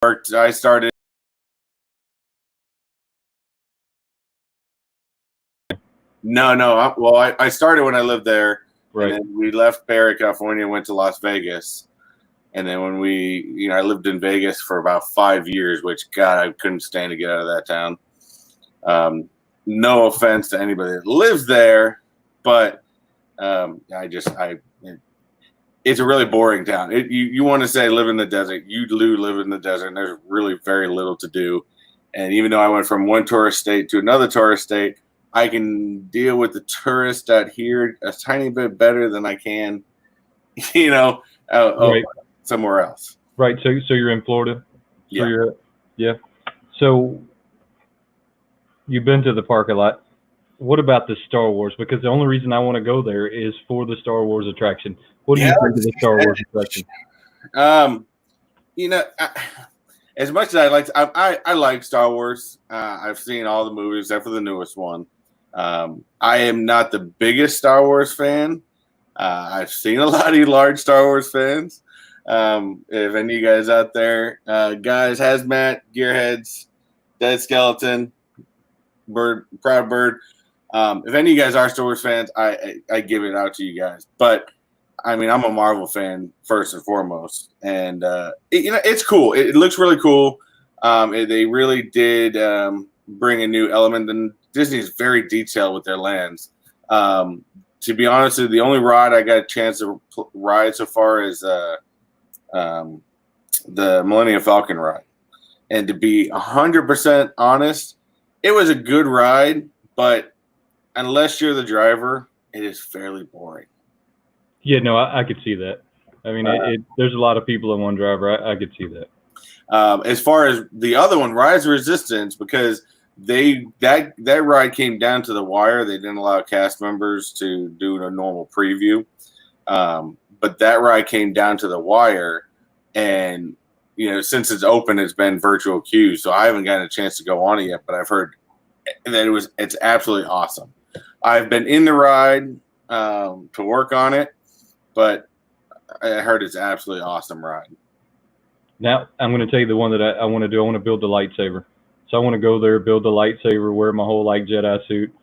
worked. I started. No. Well, I started when I lived there, Right. and then we left Bay Area, California, and went to Las Vegas. And then when I lived in Vegas for about 5 years, which God, I couldn't stand to get out of that town. No offense to anybody that lives there, but it's a really boring town. You want to say live in the desert, you do live in the desert, and there's really very little to do. And even though I went from one tourist state to another tourist state, I can deal with the tourists out here a tiny bit better than I can, Right. somewhere else. Right. So you're in Florida. Yeah. Yeah. So you've been to the park a lot. What about the Star Wars? Because the only reason I want to go there is for the Star Wars attraction. What do you think of the Star Wars attraction? As much as I like Star Wars. I've seen all the movies except for the newest one. I am not the biggest Star Wars fan. I've seen a lot of you large Star Wars fans. If any of you guys out there, guys, Hazmat, Gearheads, Dead Skeleton, Proud Bird. If any of you guys are Star Wars fans, I give it out to you guys. But I mean, I'm a Marvel fan first and foremost, and it's cool. It looks really cool. They really did bring a new element, and Disney is very detailed with their lands. To be honest, the only ride I got a chance to ride so far is the Millennium Falcon ride, and to be 100% honest, it was a good ride, but unless you're the driver, it is fairly boring. Yeah, no, I could see that. I mean, there's a lot of people in one driver. I could see that. As far as the other one, Rise of Resistance, because that ride came down to the wire. They didn't allow cast members to do a normal preview, but that ride came down to the wire, and since it's open, it's been virtual queue, so I haven't gotten a chance to go on it yet. But I've heard that it's absolutely awesome. I've been in the ride to work on it, but I heard it's absolutely awesome ride. Now I'm going to tell you the one that I want to do. I want to build the lightsaber. So I want to go there, build the lightsaber, wear my whole Jedi suit.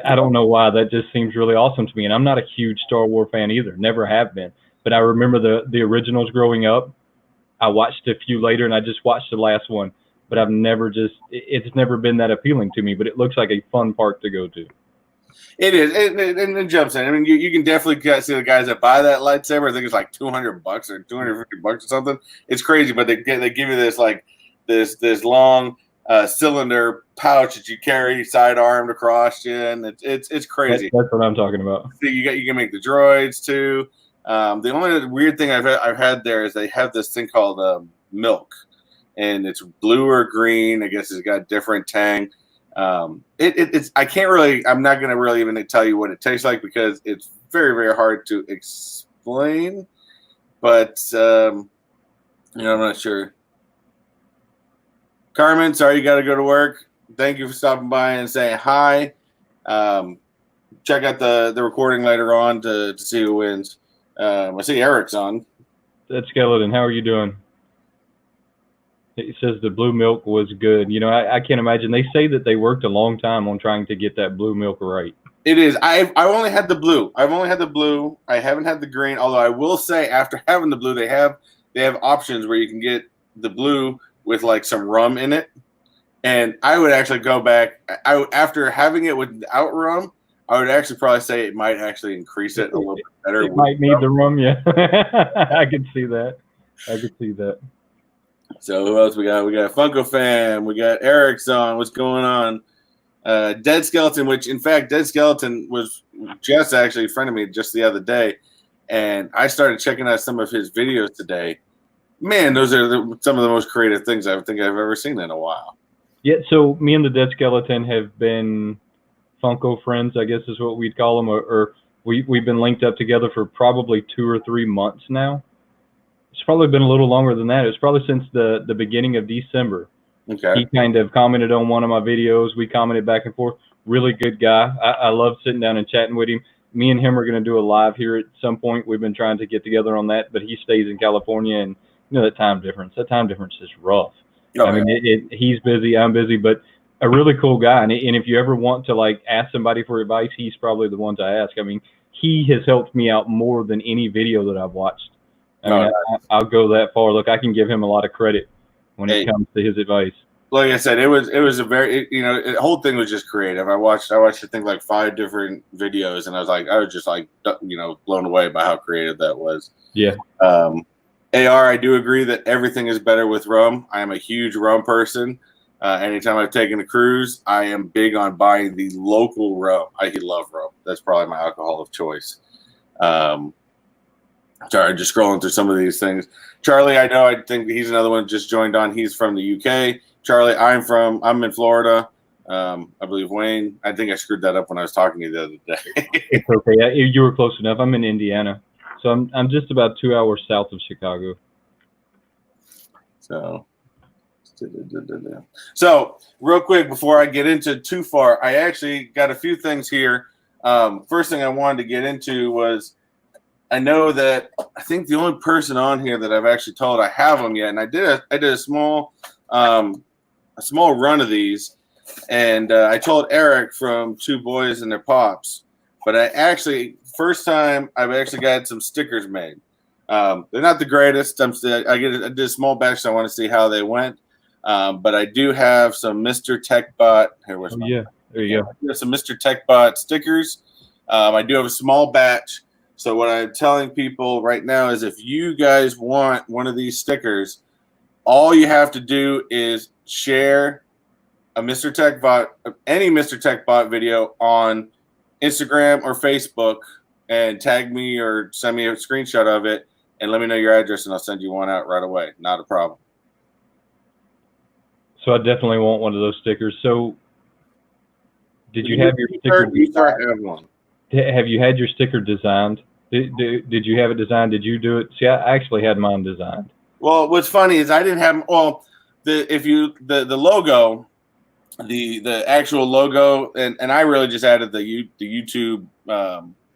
I don't know why. That just seems really awesome to me. And I'm not a huge Star Wars fan either. Never have been. But I remember the originals growing up. I watched a few later, and I just watched the last one. But it's never been that appealing to me. But it looks like a fun park to go to. It is, and it jumps in. I mean, you can definitely see the guys that buy that lightsaber. I think it's like $200 or $250 or something. It's crazy, but they give you this this long cylinder pouch that you carry sidearmed across you, and it's crazy. That's what I'm talking about. So you can make the droids too. The only weird thing I've had there is they have this thing called milk, and it's blue or green. I guess it's got different tang. It's I can't really. I'm not going to really even tell you what it tastes like because it's very, very hard to explain. But I'm not sure. Carmen, sorry you got to go to work. Thank you for stopping by and saying hi. Check out the recording later on to see who wins. I see Eric's on. That skeleton, how are you doing? It says the blue milk was good. I can't imagine. They say that they worked a long time on trying to get that blue milk right. It is. I've only had the blue. I haven't had the green. Although I will say, after having the blue, they have options where you can get the blue with like some rum in it. And I would actually go back. After having it without rum, I would actually probably say it might actually increase it a little bit better. It might need the rum, yeah. I could see that. So who else we got? We got Funko Fam. We got Eric's on. What's going on? Dead Skeleton, which in fact, Dead Skeleton was just actually a friend of me just the other day. And I started checking out some of his videos today. Man, those are some of the most creative things I think I've ever seen in a while. Yeah, so me and the Dead Skeleton have been Funko friends, I guess is what we'd call them, or we've been linked up together for probably 2 or 3 months now. It's probably been a little longer than that. It's probably since the beginning of December. Okay. He kind of commented on one of my videos. We commented back and forth. Really good guy. I love sitting down and chatting with him. Me and him are going to do a live here at some point. We've been trying to get together on that, but he stays in California, and that time difference. That time difference is rough. Oh, I mean, he's busy, I'm busy, but a really cool guy. And if you ever want to like ask somebody for advice, he's probably the one to ask. I mean, he has helped me out more than any video that I've watched. I mean, I'll go that far. Look, I can give him a lot of credit when it comes to his advice. Like I said, it was a very the whole thing was just creative. I watched I think like 5 different videos, and I was just like blown away by how creative that was. Yeah. AR, I do agree that everything is better with rum. I am a huge rum person. Anytime I've taken a cruise, I am big on buying the local rum. I love rum. That's probably my alcohol of choice. Sorry, just scrolling through some of these things. Charlie, I think he's another one just joined on. He's from the UK. Charlie, I'm in Florida. I believe Wayne. I think I screwed that up when I was talking to you the other day. It's okay. You were close enough. I'm in Indiana, so I'm just about 2 hours south of Chicago. So real quick before I get into too far, I actually got a few things here. First thing I wanted to get into was I know that I think the only person on here that I've actually told I have them yet, and I did a small run of these, and I told Eric from Two Boys and Their Pops, but first time I've actually got some stickers made. They're not the greatest. I did a small batch, so I want to see how they went. But I do have some Mr. TechBot. There you go. I have some Mr. TechBot stickers. I do have a small batch. So what I'm telling people right now is if you guys want one of these stickers, all you have to do is share a Mr. TechBot, any Mr. TechBot video on Instagram or Facebook, and tag me or send me a screenshot of it and let me know your address, and I'll send you one out right away. Not a problem. So I definitely want one of those stickers. So did you have your sticker? You start having one. Have you had your sticker designed? Did you have it designed? Did you do it? See, I actually had mine designed. Well, what's funny is I didn't have the logo, the actual logo, and I really just added the YouTube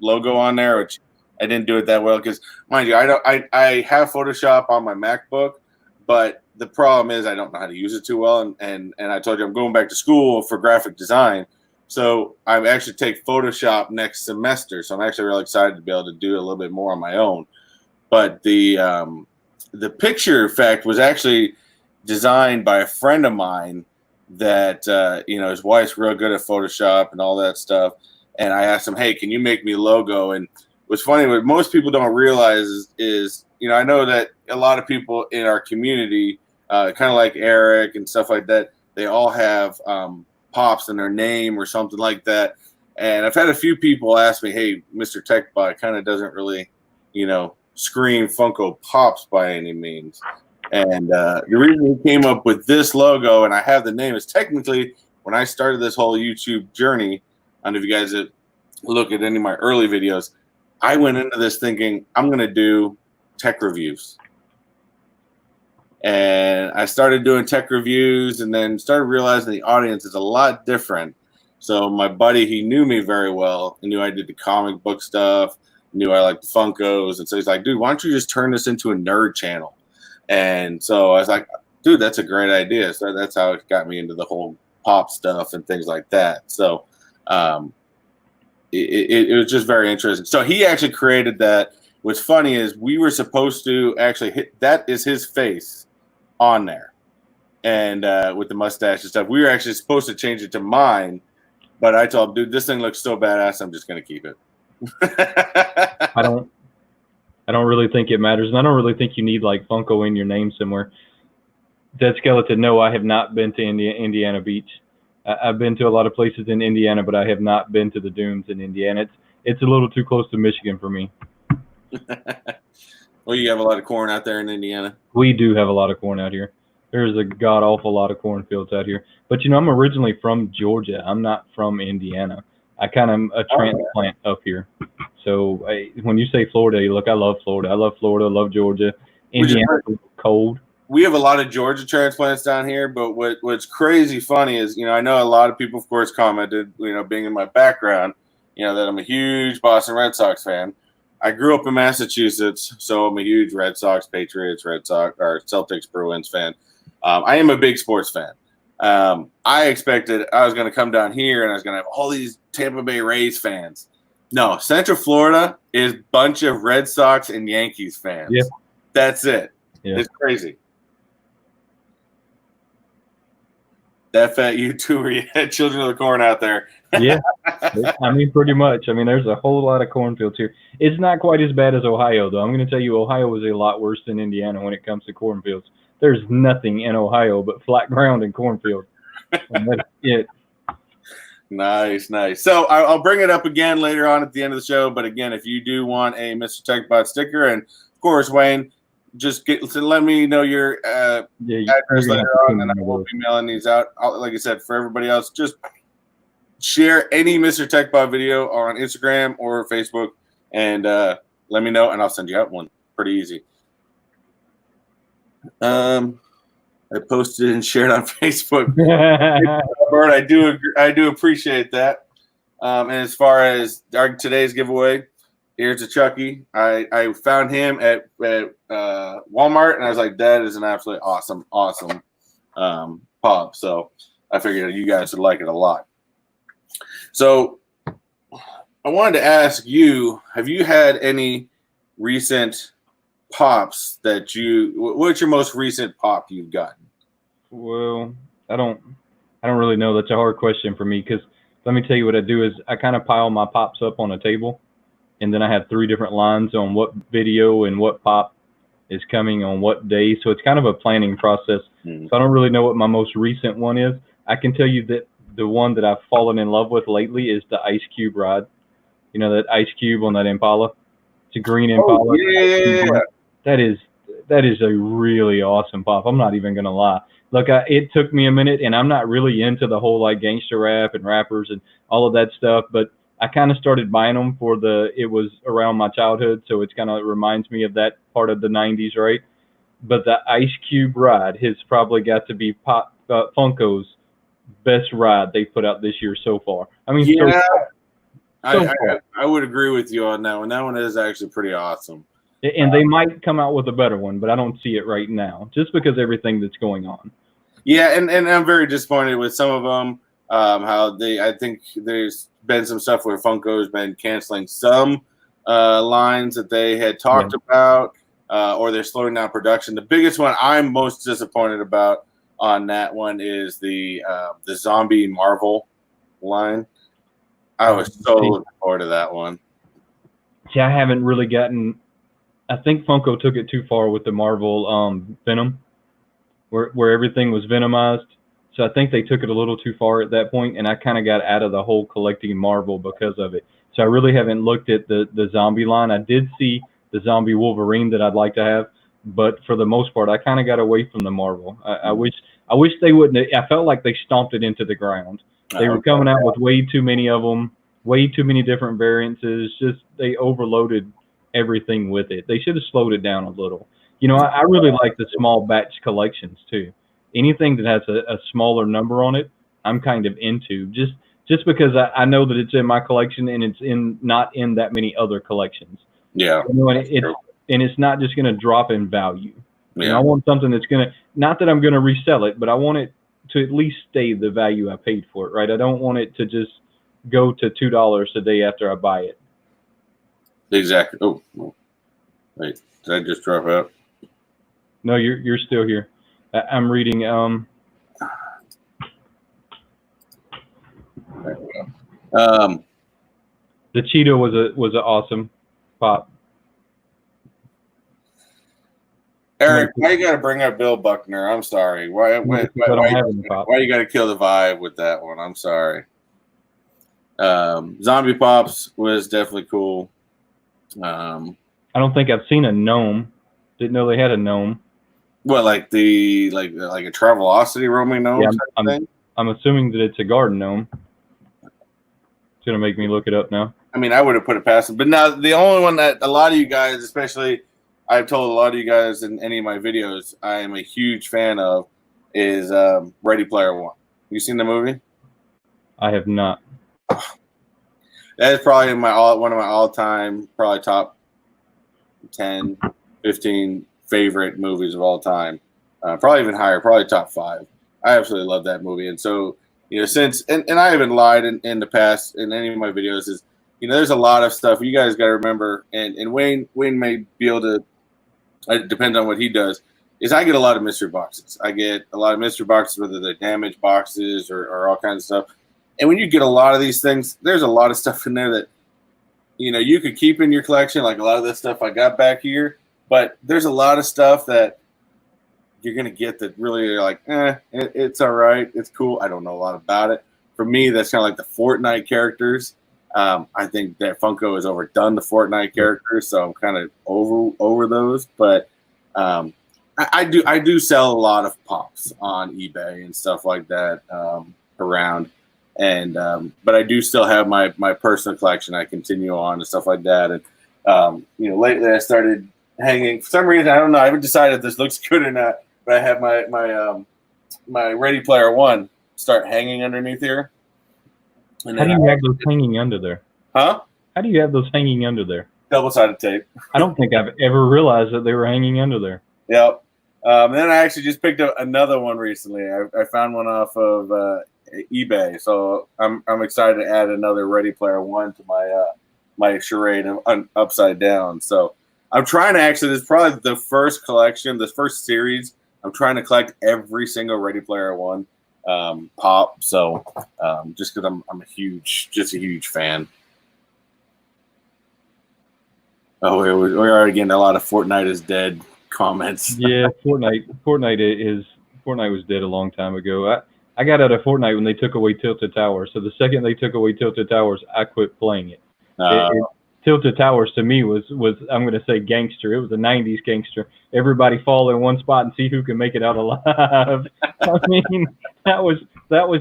logo on there, which I didn't do it that well because, mind you, I have Photoshop on my MacBook, but the problem is I don't know how to use it too well, and I told you I'm going back to school for graphic design. So I actually take Photoshop next semester. So I'm actually really excited to be able to do a little bit more on my own. But the picture effect was actually designed by a friend of mine that, his wife's real good at Photoshop and all that stuff. And I asked him, hey, can you make me a logo? And what's funny, what most people don't realize is I know that a lot of people in our community, kind of like Eric and stuff like that, they all have Pops in their name or something like that. And I've had a few people ask me, hey, Mr. TechBot kind of doesn't really, scream Funko Pops by any means. And the reason he came up with this logo, and I have the name, is technically when I started this whole YouTube journey, I don't know if you guys look at any of my early videos, I went into this thinking I'm going to do tech reviews. And I started doing tech reviews and then started realizing the audience is a lot different. So my buddy, he knew me very well. He knew I did the comic book stuff, knew I liked the Funkos. And so he's like, dude, why don't you just turn this into a nerd channel? And so I was like, dude, that's a great idea. So that's how it got me into the whole pop stuff and things like that. So it was just very interesting. So he actually created that. What's funny is we were supposed to actually hit, that is his face on there, and with the mustache and stuff. We were actually supposed to change it to mine, but I told him, dude, this thing looks so badass, I'm just going to keep it. I don't really think it matters, and I don't really think you need like Funko in your name somewhere. Dead Skeleton, no, I have not been to Indiana Beach. I've been to a lot of places in Indiana, but I have not been to the dunes in Indiana. It's a little too close to Michigan for me. Well, you have a lot of corn out there in Indiana. We do have a lot of corn out here. There's a god-awful lot of cornfields out here. But, I'm originally from Georgia. I'm not from Indiana. I kind of a transplant up here. So when you say Florida, look, I love Florida. I love Florida. I love Georgia. Indiana's cold. We have a lot of Georgia transplants down here, but what's crazy funny is, I know a lot of people, of course, commented, being in my background, that I'm a huge Boston Red Sox fan. I grew up in Massachusetts, so I'm a huge Red Sox, Patriots, Red Sox, or Celtics, Bruins fan. I am a big sports fan. I expected I was going to come down here and I was going to have all these Tampa Bay Rays fans. No, Central Florida is a bunch of Red Sox and Yankees fans. Yeah. That's it. Yeah. It's crazy. That fat YouTuber, you had Children of the Corn out there. Yeah, I mean, pretty much. I mean, there's a whole lot of cornfields here. It's not quite as bad as Ohio, though. I'm going to tell you, Ohio is a lot worse than Indiana when it comes to cornfields. There's nothing in Ohio but flat ground and cornfields. And that's it. Nice. So I'll bring it up again later on at the end of the show. But again, if you do want a Mr. TechBot sticker, and of course, Wayne, just let me know your address later on, and I will be mailing these out. Like I said, for everybody else, just share any Mr. TechBot video on Instagram or Facebook, and let me know, and I'll send you out one. Pretty easy. I posted and shared on Facebook. Bert, I do appreciate that. And as far as today's giveaway, here's a Chucky. I found him at Walmart, and I was like, that is an absolutely awesome pop. So I figured you guys would like it a lot. So I wanted to ask you, have you had any recent pops what's your most recent pop you've gotten? Well, I don't really know. That's a hard question for me, because let me tell you what I do is I kind of pile my pops up on a table, and then I have 3 different lines on what video and what pop is coming on what day. So it's kind of a planning process. So I don't really know what my most recent one is. I can tell you that the one that I've fallen in love with lately is the Ice Cube ride. You know, that Ice Cube on that Impala? It's a green Impala. Oh, yeah. That is a really awesome pop. I'm not even going to lie. Look, it took me a minute, and I'm not really into the whole like gangster rap and rappers and all of that stuff, but I kind of started buying them it was around my childhood, so it's kind of reminds me of that part of the 90s, right? But the Ice Cube ride has probably got to be Funko's best ride they put out this year so far. I mean, yeah, I would agree with you on that one. That one is actually pretty awesome. And they might come out with a better one, but I don't see it right now, just because everything that's going on. Yeah, and I'm very disappointed with some of them. I think there's been some stuff where Funko's been canceling some lines that they had talked about, or they're slowing down production. The biggest one I'm most disappointed about on that one is the zombie Marvel line. I was so looking forward to that one. Yeah, I haven't really gotten. I think Funko took it too far with the Marvel Venom, where everything was venomized. So I think they took it a little too far at that point, and I kind of got out of the whole collecting Marvel because of it. So I really haven't looked at the zombie line. I did see the zombie Wolverine that I'd like to have, but for the most part, I kind of got away from the Marvel. I wish they wouldn't. I felt like they stomped it into the ground. They were coming out with way too many of them, way too many different variances. Just they overloaded everything with it. They should have slowed it down a little. You know, I really like the small batch collections too. Anything that has a smaller number on it, I'm kind of into, just because I know that it's in my collection and it's not in that many other collections. Yeah. You know, and it's not just going to drop in value. Yeah. You know, I want something that's going to, not that I'm going to resell it, but I want it to at least stay the value I paid for it, right? I don't want it to just go to $2 a day after I buy it. Exactly. Oh, wait, did I just drop out? No, you're still here. I'm reading. There we go. The Cheeto was an awesome pop. Eric, why you got to bring up Bill Buckner? I'm sorry. Why you got to kill the vibe with that one? I'm sorry. Zombie Pops was definitely cool. I don't think I've seen a gnome. Didn't know they had a gnome. What, like a Travelocity roaming gnome? Yeah, I'm assuming that it's a garden gnome. It's gonna make me look it up now. I mean, I would have put it past him, but now the only one that a lot of you guys, especially I've told a lot of you guys in any of my videos, I am a huge fan of is Ready Player One. You seen the movie? I have not. That is probably one of my all-time, probably top 10, 15 favorite movies of all time. Probably even higher, probably top 5. I absolutely love that movie. And so, since, and I haven't lied in the past in any of my videos, is, there's a lot of stuff you guys got to remember. And Wayne may be able to, it depends on what he does, is I get a lot of mystery boxes. I get a lot of mystery boxes, whether they're damaged boxes or all kinds of stuff. And when you get a lot of these things, there's a lot of stuff in there that, you could keep in your collection, like a lot of this stuff I got back here. But there's a lot of stuff that you're going to get that really are like, it's all right. It's cool. I don't know a lot about it. For me, that's kind of like the Fortnite characters. I think that Funko has overdone the Fortnite characters, so I'm kind of over those. But I do sell a lot of pops on eBay and stuff like that around. And but I do still have my personal collection. I continue on and stuff like that. And lately I started hanging. For some reason, I don't know. I haven't decided if this looks good or not. But I have my Ready Player One start hanging underneath here. And how do you have those hanging under there? Huh? How do you have those hanging under there? Double-sided tape. I don't think I've ever realized that they were hanging under there. Yep. Then I actually just picked up another one recently. I found one off of eBay, so I'm excited to add another Ready Player One to my charade of upside down. So I'm trying to actually. This is probably the first collection, this first series. I'm trying to collect every single Ready Player One pop. So just because I'm a huge fan. Oh, we are getting a lot of Fortnite is dead comments. Yeah, Fortnite was dead a long time ago. I got out of Fortnite when they took away Tilted Towers. So the second they took away Tilted Towers, I quit playing it. Tilted Towers to me was I'm going to say gangster. It was a 90s gangster. Everybody fall in one spot and see who can make it out alive. I mean, that was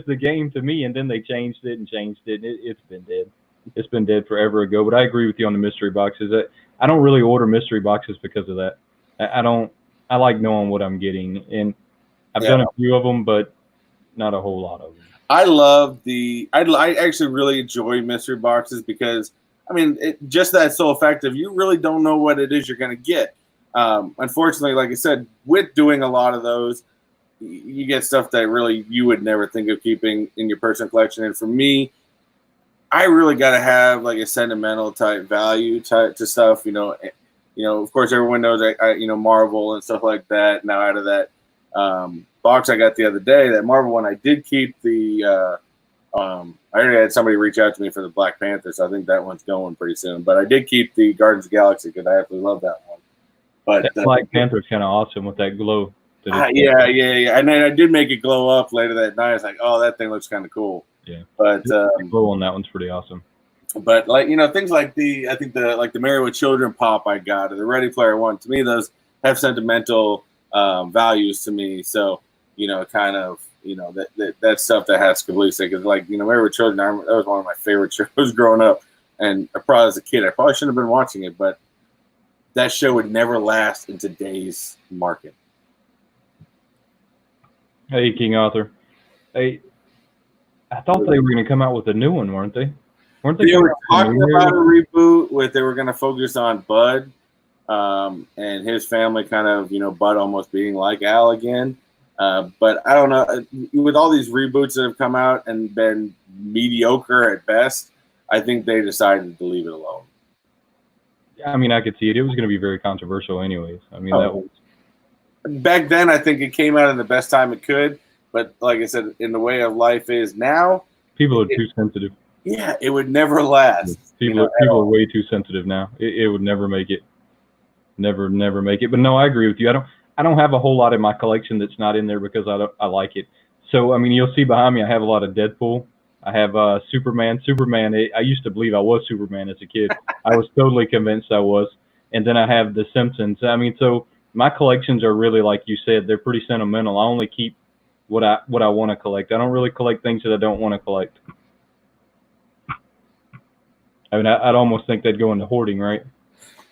the game to me. And then they changed it. It's been dead. It's been dead forever ago. But I agree with you on the mystery boxes. I don't really order mystery boxes because of that. I like knowing what I'm getting, and I've done a few of them, but not a whole lot of them. I actually really enjoy mystery boxes because, I mean, just that's so effective. You really don't know what it is you're going to get. Unfortunately, like I said, with doing a lot of those, you get stuff that really you would never think of keeping in your personal collection. And for me, I really got to have like a sentimental type value to stuff. Of course, everyone knows I Marvel and stuff like that. Now, out of that box I got the other day, that Marvel one, I did keep the. I already had somebody reach out to me for the Black Panther, so I think that one's going pretty soon. But I did keep the Guardians of the Galaxy because I absolutely love that one. But that Black Panther is kind of awesome with that glow. Yeah. And then I did make it glow up later that night. It's like, oh, that thing looks kind of cool. Yeah. But the glow on that one's pretty awesome. But things like the Married with Children pop I got, or the Ready Player One, to me those have sentimental values to me. So kind of that stuff that has completely sick. Because Married with Children, that was one of my favorite shows growing up, and probably as a kid I probably shouldn't have been watching it, but that show would never last in today's market. Hey, King Arthur. Hey, I thought they were going to come out with a new one, weren't they? They were talking about a reboot they were going to focus on Bud and his family, kind of, Bud almost being like Al again. But I don't know. With all these reboots that have come out and been mediocre at best, I think they decided to leave it alone. I mean, I could see it. It was going to be very controversial anyways. I mean, that was... Back then, I think it came out in the best time it could. But like I said, in the way of life is now, people are too sensitive. Yeah, it would never last. People are way too sensitive now. It would never make it. Never make it. But no, I agree with you. I don't have a whole lot in my collection that's not in there because I like it. So I mean, you'll see behind me, I have a lot of Deadpool. I have Superman. I used to believe I was Superman as a kid. I was totally convinced I was. And then I have The Simpsons. I mean, so my collections are really, like you said, they're pretty sentimental. I only keep what I want to collect. I don't really collect things that I don't want to collect. I mean, I'd almost think they'd go into hoarding, right?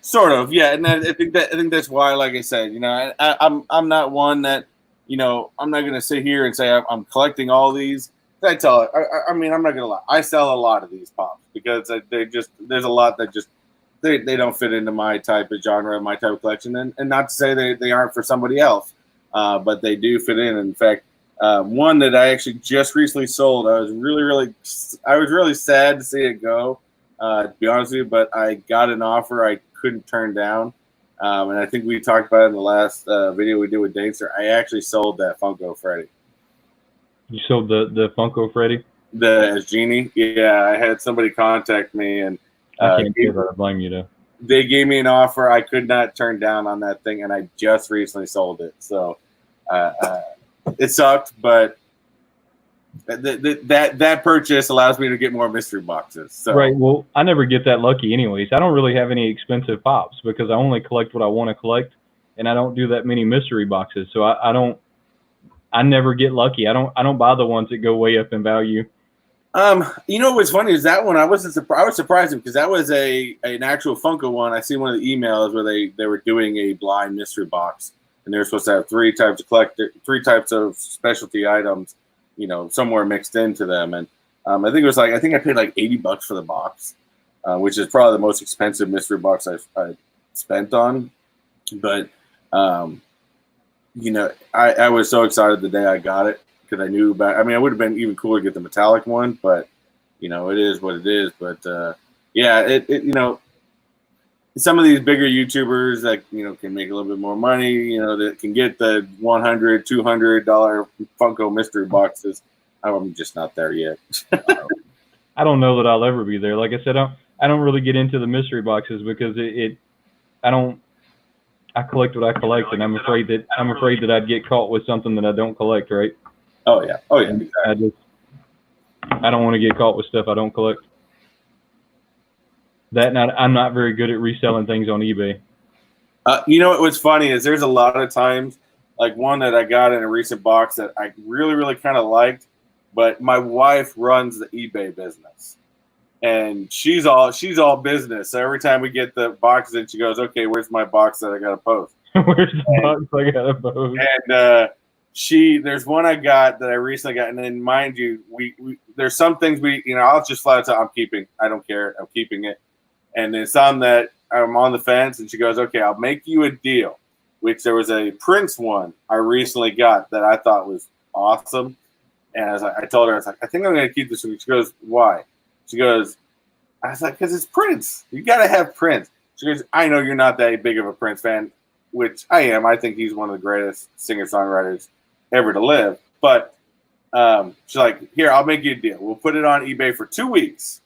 Sort of, yeah. And I think that's why, like I said, I'm not one that, I'm not gonna sit here and say I'm collecting all these. I mean, I'm not gonna lie. I sell a lot of these pops because there's a lot that just they don't fit into my type of genre, my type of collection, and not to say they aren't for somebody else, but they do fit in. In fact, one that I actually just recently sold, I was really sad to see it go, to be honest with you, but I got an offer I couldn't turn down. And I think we talked about it in the last video we did with Dankster. I actually sold that Funko Freddy. You sold the Funko Freddy? As Genie? Yeah, I had somebody contact me, and I can't say that I blame you, though. they gave me an offer I could not turn down on that thing, and I just recently sold it. So it sucked, but that purchase allows me to get more mystery boxes. So. Right. Well, I never get that lucky anyways. I don't really have any expensive pops because I only collect what I want to collect, and I don't do that many mystery boxes. So I never get lucky. I don't buy the ones that go way up in value. You know what's funny is that one I was surprised because that was an actual Funko one. I see one of the emails where they were doing a blind mystery box, and they were supposed to have three types of specialty items, you know, somewhere mixed into them. And I think I paid like $80 for the box, which is probably the most expensive mystery box I've spent on. But you know, I was so excited the day I got it because I knew about. I mean, it would have been even cooler to get the metallic one, but you know, it is what it is. But yeah, it you know, some of these bigger YouTubers that you know can make a little bit more money, you know, that can get the $100, $200 Funko mystery boxes. I'm just not there yet. I don't know that I'll ever be there. Like I said, I don't really get into the mystery boxes because I collect what I collect, and I'm afraid that I'd get caught with something that I don't collect, right? Oh yeah. Exactly. I don't want to get caught with stuff I don't collect. I'm not very good at reselling things on eBay. You know what's funny is there's a lot of times, like one that I got in a recent box that I really, really kind of liked, but my wife runs the eBay business, and she's all business. So every time we get the boxes in, she goes, "Okay, where's my box that I got to post?" Where's the box I got to post? And there's one I got that I recently got, and then mind you, we there's some things I'll just flat out tell I'm keeping. I don't care. I'm keeping it. And then some that I'm on the fence, and she goes, "Okay, I'll make you a deal." Which there was a Prince one I recently got that I thought was awesome, and I told her, I think I'm going to keep this one. She goes, "Why?" She goes, I was like, "Because it's Prince. You got to have Prince." She goes, "I know you're not that big of a Prince fan," which I am. I think he's one of the greatest singer-songwriters ever to live. But she's like, "Here, I'll make you a deal. We'll put it on eBay for 2 weeks.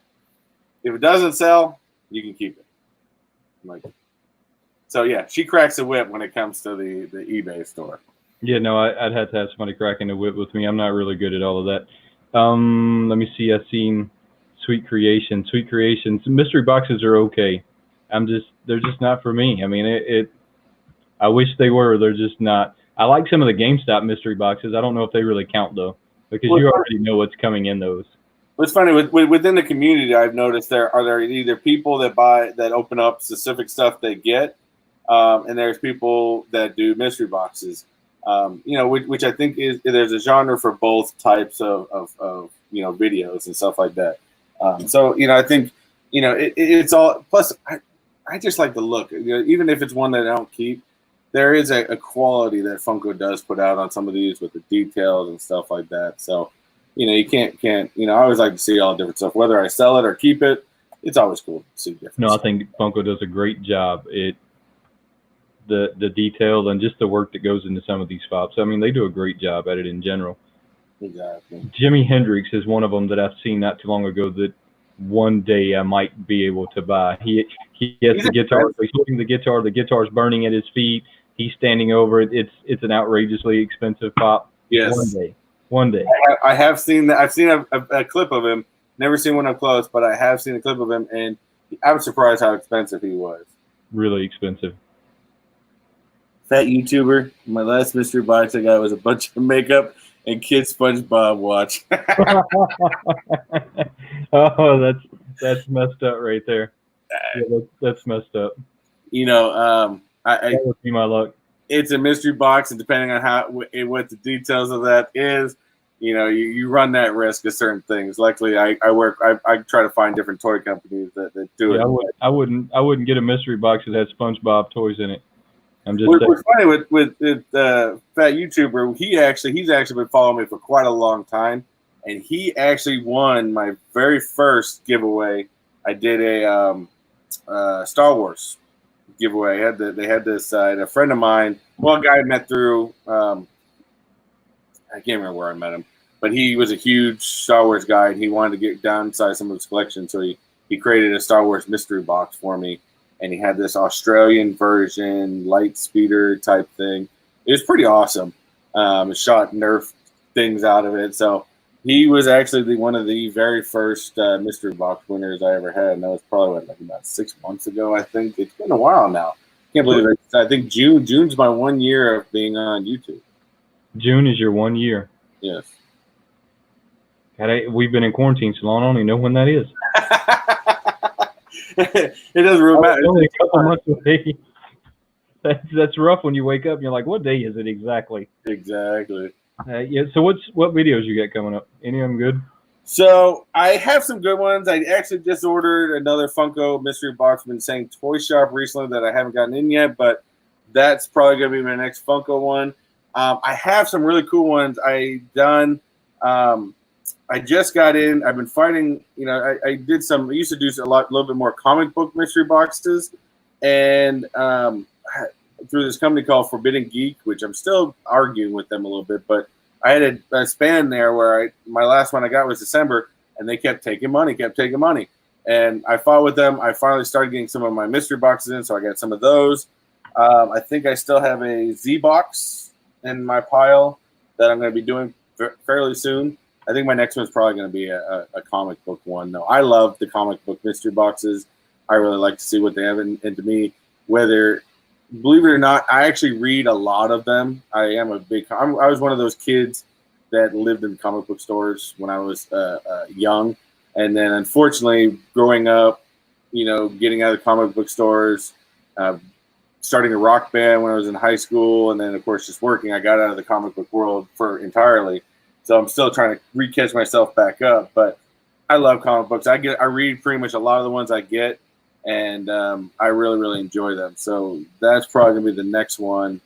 If it doesn't sell, you can keep it." I'm like, so yeah, she cracks a whip when it comes to the eBay store. Yeah, no, I'd have to have somebody cracking the whip with me. I'm not really good at all of that. Let me see. I've seen Sweet Creations. Mystery boxes are okay. They're just not for me. I mean, I wish they were. They're just not. I like some of the GameStop mystery boxes. I don't know if they really count though, because you already know what's coming in those. What's funny within the community, I've noticed there are either people that open up specific stuff they get, and there's people that do mystery boxes. Which I think there's a genre for both types of videos and stuff like that. So I think it's all. Plus, I just like the look. Even if it's one that I don't keep, there is a quality that Funko does put out on some of these with the details and stuff like that. So. You can't. I always like to see all different stuff. Whether I sell it or keep it, it's always cool to see different. No, stuff. I think Funko does a great job. The detail and just the work that goes into some of these fops. I mean, they do a great job at it in general. Exactly. Jimi Hendrix is one of them that I've seen not too long ago that one day I might be able to buy. He has the guitar. He's holding the guitar. The guitar's burning at his feet. He's standing over it. It's an outrageously expensive pop. Yes. One day. I have seen that. I've seen a clip of him. Never seen one up close, but I have seen a clip of him, and I was surprised how expensive he was. Really expensive. Fat YouTuber. My last mystery box I got was a bunch of makeup and kid SpongeBob watch. Oh, that's messed up right there. Yeah, that's messed up. That would be my luck. It's a mystery box, and depending on what the details of that is, you run that risk of certain things. Luckily, I try to find different toy companies that do it. Yeah, I wouldn't get a mystery box that has SpongeBob toys in it. I'm just saying. What's funny with fat YouTuber, he's actually been following me for quite a long time, and he actually won my very first giveaway. I did a Star Wars giveaway. They had this a friend of mine, a guy I met through I can't remember where I met him, but he was a huge Star Wars guy, and he wanted to get downsize some of his collection, so he created a Star Wars mystery box for me. And he had this Australian version, light speeder type thing. It was pretty awesome. It shot Nerf things out of it. So he was actually one of the very first mystery box winners I ever had. And that was probably about 6 months ago, I think. It's been a while now. Can't believe it. I think June's my 1 year of being on YouTube. June is your 1 year. Yes. God, we've been in quarantine so long, I don't even know when that is. It doesn't really matter. Only a couple months away. That's rough when you wake up and you're like, what day is it exactly? Exactly. Yeah. So what videos you got coming up? Any of them good? So I have some good ones. I actually just ordered another Funko mystery box. I've been saying Toy Shop recently that I haven't gotten in yet, but that's probably going to be my next Funko one. I have some really cool ones I done. I just got in. I've been fighting. I used to do a little bit more comic book mystery boxes, and through this company called Forbidden Geek, which I'm still arguing with them a little bit. But I had a span there where my last one I got was December, and they kept taking money, and I fought with them. I finally started getting some of my mystery boxes in, so I got some of those. I think I still have a Z box in my pile that I'm going to be doing fairly soon. I think my next one's probably going to be a comic book one. No, I love the comic book mystery boxes. I really like to see what they have. And to me, believe it or not, I actually read a lot of them. I was one of those kids that lived in comic book stores when I was young. And then unfortunately, growing up, getting out of comic book stores, starting a rock band when I was in high school, and then, of course, just working, I got out of the comic book world entirely. So I'm still trying to re-catch myself back up, but I love comic books. I read pretty much a lot of the ones I get, and I really, really enjoy them. So that's probably gonna be the next one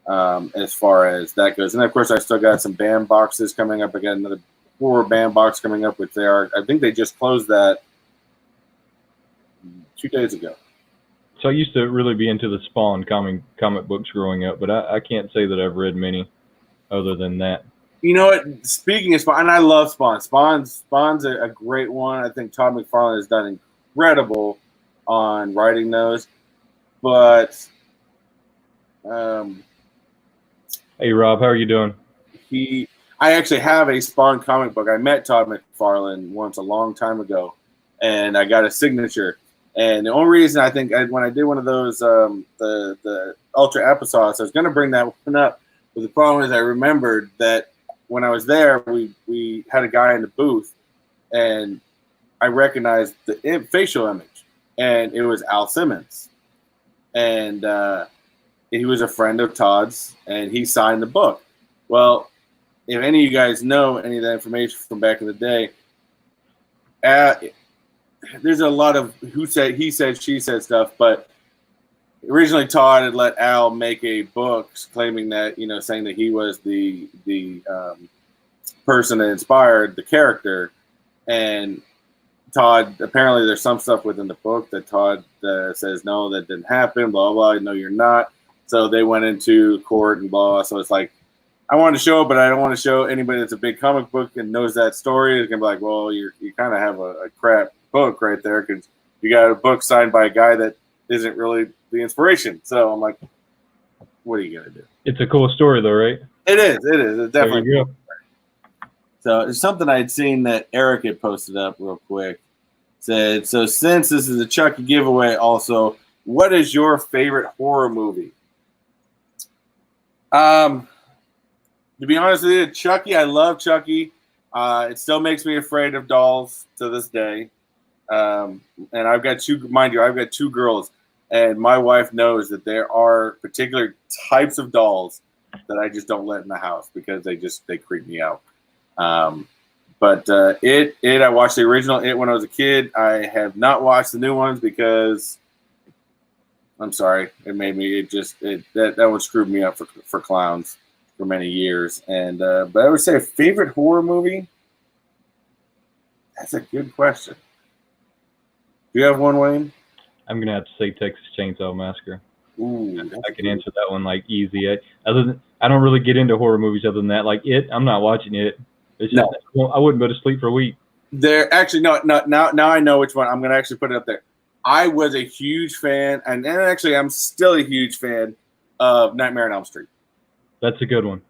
as far as that goes. And of course, I still got some band boxes coming up. I got another 4 band box coming up, which I think they just closed that 2 days ago. So I used to really be into the Spawn comic books growing up, but I can't say that I've read many other than that. You know what? Speaking of Spawn, and I love Spawn. Spawn's a great one. I think Todd McFarlane has done incredible on writing those. But, hey Rob, how are you doing? I actually have a Spawn comic book. I met Todd McFarlane once a long time ago, and I got a signature. And the only reason I think when I did one of those the Ultra episodes, I was going to bring that one up. But the problem is I remembered that when I was there, we had a guy in the booth, and I recognized the facial image, and it was Al Simmons. And he was a friend of Todd's, and he signed the book. Well, if any of you guys know any of that information from back in the day, there's a lot of who said, he said, she said stuff, but originally Todd had let Al make a book claiming that, saying that he was the person that inspired the character. And Todd, apparently there's some stuff within the book that Todd says, no, that didn't happen, blah, blah, no, you're not. So they went into court and blah. So it's like, I wanted to show it, but I don't want to show anybody that's a big comic book and knows that story is going to be like, well, you kind of have a crap book right there because you got a book signed by a guy that isn't really the inspiration. So I'm like, what are you going to do? It's a cool story though, right? It is. It's definitely. There you go. So it's something I had seen that Eric had posted up real quick. Said, so since this is a Chucky giveaway also, what is your favorite horror movie? To be honest with you, Chucky, I love Chucky. It still makes me afraid of dolls to this day. And I've got two girls, and my wife knows that there are particular types of dolls that I just don't let in the house because they creep me out. But I watched the original It when I was a kid. I have not watched the new ones because I'm sorry, that one screwed me up for clowns for many years. And but I would say a favorite horror movie. That's a good question. Do you have one, Wayne? I'm gonna have to say Texas Chainsaw Massacre. Ooh, I can answer that one like easy. I don't really get into horror movies other than that. Like It, I'm not watching it. It's just, I wouldn't go to sleep for a week. There actually no now I know which one. I'm gonna actually put it up there. I was a huge fan, and actually I'm still a huge fan of Nightmare on Elm Street. That's a good one.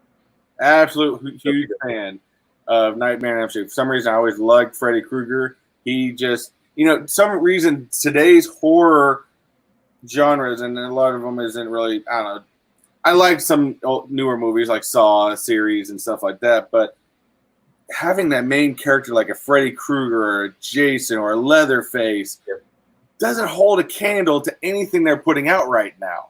Absolute huge fan of Nightmare on Elm Street. For some reason, I always liked Freddy Krueger. He just, some reason today's horror genres, and a lot of them isn't really, I don't know. I like some newer movies like Saw series and stuff like that, but having that main character like a Freddy Krueger or a Jason or a Leatherface doesn't hold a candle to anything they're putting out right now.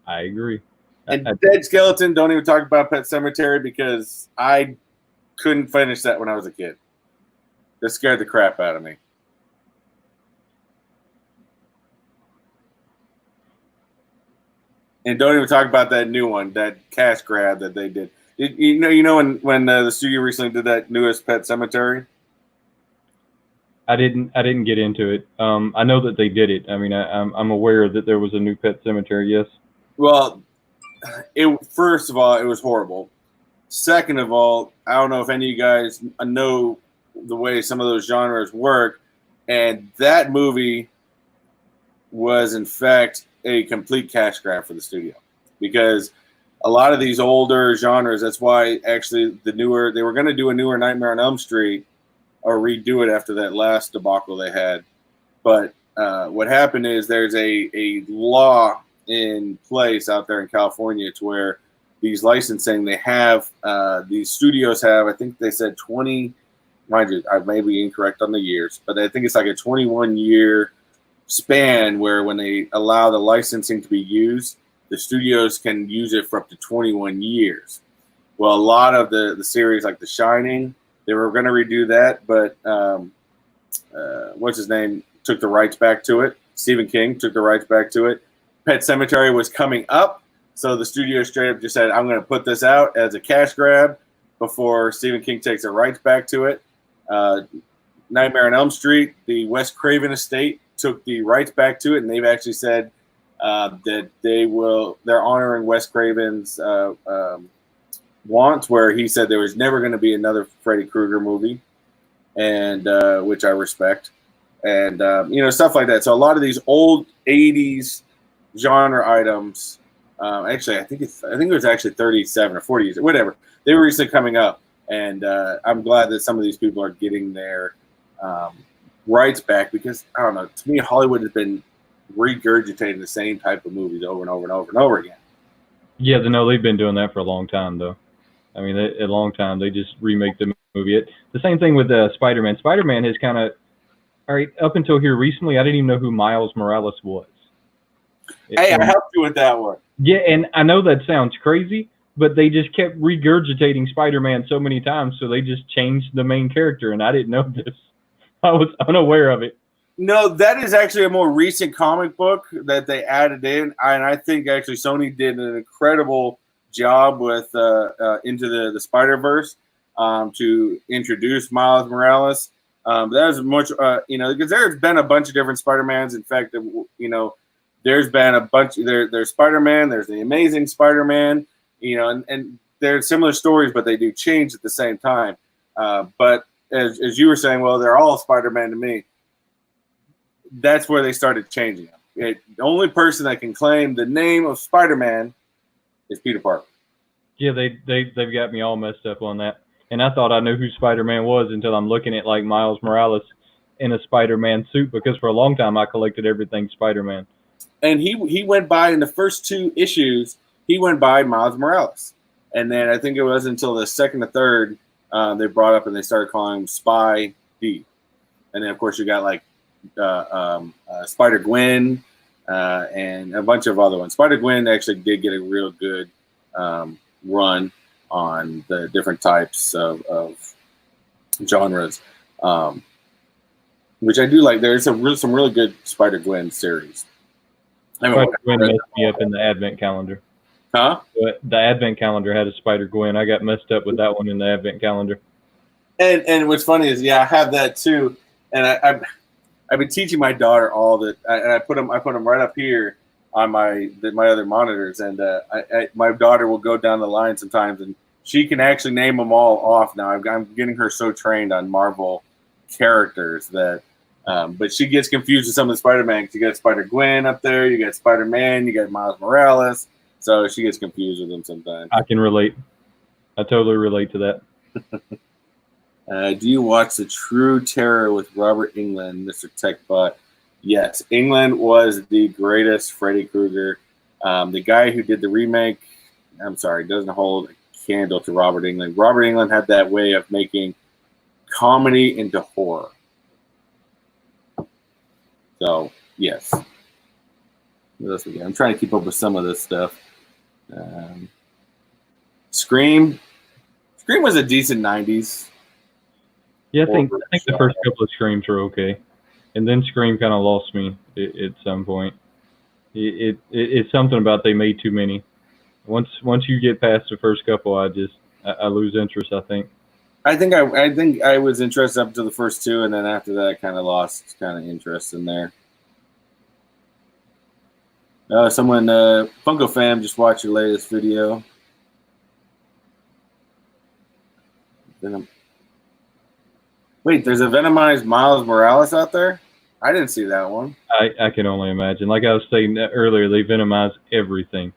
I agree. And Dead Skeleton, don't even talk about Pet Sematary because I couldn't finish that when I was a kid. That scared the crap out of me. And don't even talk about that new one, that cash grab that they did. You know when the studio recently did that newest Pet Sematary? I didn't get into it. I know that they did it. I mean, I'm aware that there was a new Pet Sematary. Yes. Well, first of all, it was horrible. Second of all, I don't know if any of you guys know the way some of those genres work, and that movie was in fact a complete cash grab for the studio because a lot of these older genres. That's why actually they were going to do a newer Nightmare on Elm Street or redo it after that last debacle they had. But what happened is there's a law in place out there in California to where these licensing these studios have, I think they said 20, mind you, I may be incorrect on the years, but I think it's like a 21-year span where when they allow the licensing to be used, the studios can use it for up to 21 years. Well, a lot of the series like The Shining, they were going to redo that, but what's his name took the rights back to it. Stephen King took the rights back to it. Pet Sematary was coming up, so the studio straight up just said, I'm going to put this out as a cash grab before Stephen King takes the rights back to it. Nightmare on Elm Street, the Wes Craven estate took the rights back to it, and they've actually said that they're honoring Wes Craven's wants, where he said there was never going to be another Freddy Krueger movie, and which I respect, and stuff like that. So a lot of these old 80s genre items, actually I think it was actually 37 or 40 years, whatever, they were recently coming up, and I'm glad that some of these people are getting their rights back because I don't know, to me Hollywood has been regurgitating the same type of movies over and over and over and over again. Yeah, no, they've been doing that for a long time though. I mean, a long time. They just remake the movie. The same thing with Spider-Man. Spider-Man has kind of, all right, up until here recently, I didn't even know who Miles Morales was. Hey, I helped you with that one. Yeah, and I know that sounds crazy, but they just kept regurgitating Spider-Man so many times, so they just changed the main character, and I didn't know this. I was unaware of it. No, that is actually a more recent comic book that they added in, and I think actually Sony did an incredible job with Into the Spider-Verse to introduce Miles Morales. That was much, because there's been a bunch of different Spider-Mans. In fact, there's been a bunch. There's Spider-Man. There's the Amazing Spider-Man. And they're similar stories, but they do change at the same time. But as you were saying, well, they're all Spider-Man to me. That's where they started changing them. The only person that can claim the name of Spider-Man is Peter Parker. Yeah, they've got me all messed up on that. And I thought I knew who Spider-Man was until I'm looking at like Miles Morales in a Spider-Man suit, because for a long time I collected everything Spider-Man. And he went by in the first 2 issues, he went by Miles Morales. And then I think it was until the second or third they brought up and they started calling him Spy D. And then of course you got like Spider-Gwen and a bunch of other ones. Spider-Gwen actually did get a real good run on the different types of genres, which I do like. There's some really good Spider-Gwen series. Spider-Gwen messed me up in the Advent calendar. Huh? But the Advent calendar had a Spider-Gwen. I got messed up with that one in the Advent calendar. And what's funny is, yeah, I have that too. And I've been teaching my daughter all that, and I put them right up here on my other monitors. And my daughter will go down the line sometimes, and she can actually name them all off now. I'm getting her so trained on Marvel characters that. But she gets confused with some of the Spider-Man. You got Spider-Gwen up there, you got Spider-Man, you got Miles Morales. So she gets confused with them sometimes. I can relate. I totally relate to that. Do you watch The True Terror with Robert Englund, Mr. Techbot? Yes, Englund was the greatest Freddy Krueger. The guy who did the remake, doesn't hold a candle to Robert Englund. Robert Englund had that way of making comedy into horror. So, yes. What else we got? I'm trying to keep up with some of this stuff. Scream. Scream was a decent 90s. Yeah, I think the first couple of Screams were okay. And then Scream kind of lost me at some point. It's something about they made too many. Once you get past the first couple, I lose interest, I think. I think I was interested up to the first two, and then after that I kind of lost interest in there. Someone, Funko fam, just watched your latest video. Venom. Wait, there's a Venomized Miles Morales out there? I didn't see that one. I can only imagine. Like I was saying earlier, they Venomize everything.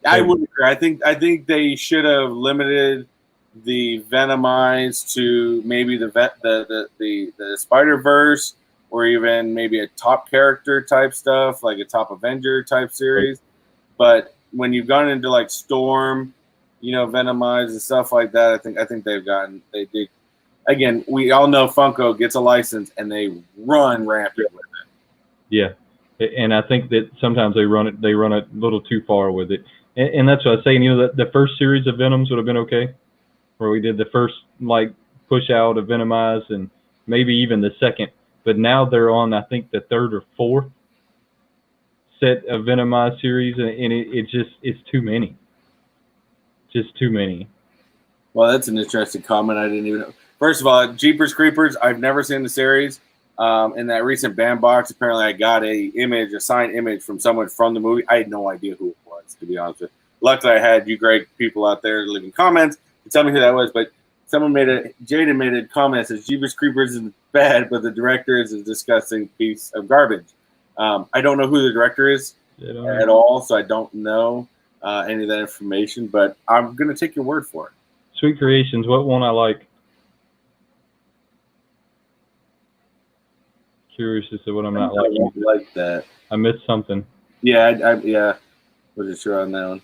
I would agree. I think they should have limited the Venomized to maybe the Spider-Verse, or even maybe a top character type stuff, like a top Avenger type series. Right. But when you've gone into like Storm, Venomized and stuff like that, I think they did. Again, we all know Funko gets a license and they run rampant with it. Yeah, and I think that sometimes they run it a little too far with it, and that's what I was saying. The first series of Venoms would have been okay, where we did the first push out of Venomize and maybe even the second, but now they're on I think the third or fourth set of Venomize series, and it's too many, just too many. Well, that's an interesting comment. I didn't even know. First of all, Jeepers Creepers, I've never seen the series. In that recent band box, apparently I got a signed image from someone from the movie. I had no idea who it was, to be honest with you. Luckily, I had you great people out there leaving comments to tell me who that was. But Jaden made a comment that says Jeepers Creepers is bad, but the director is a disgusting piece of garbage. I don't know who the director is at all, so I don't know any of that information. But I'm going to take your word for it. Sweet Creations, what one I like? Curious as to what I'm not liking. Like that. I missed something. Yeah, I wasn't sure on that one.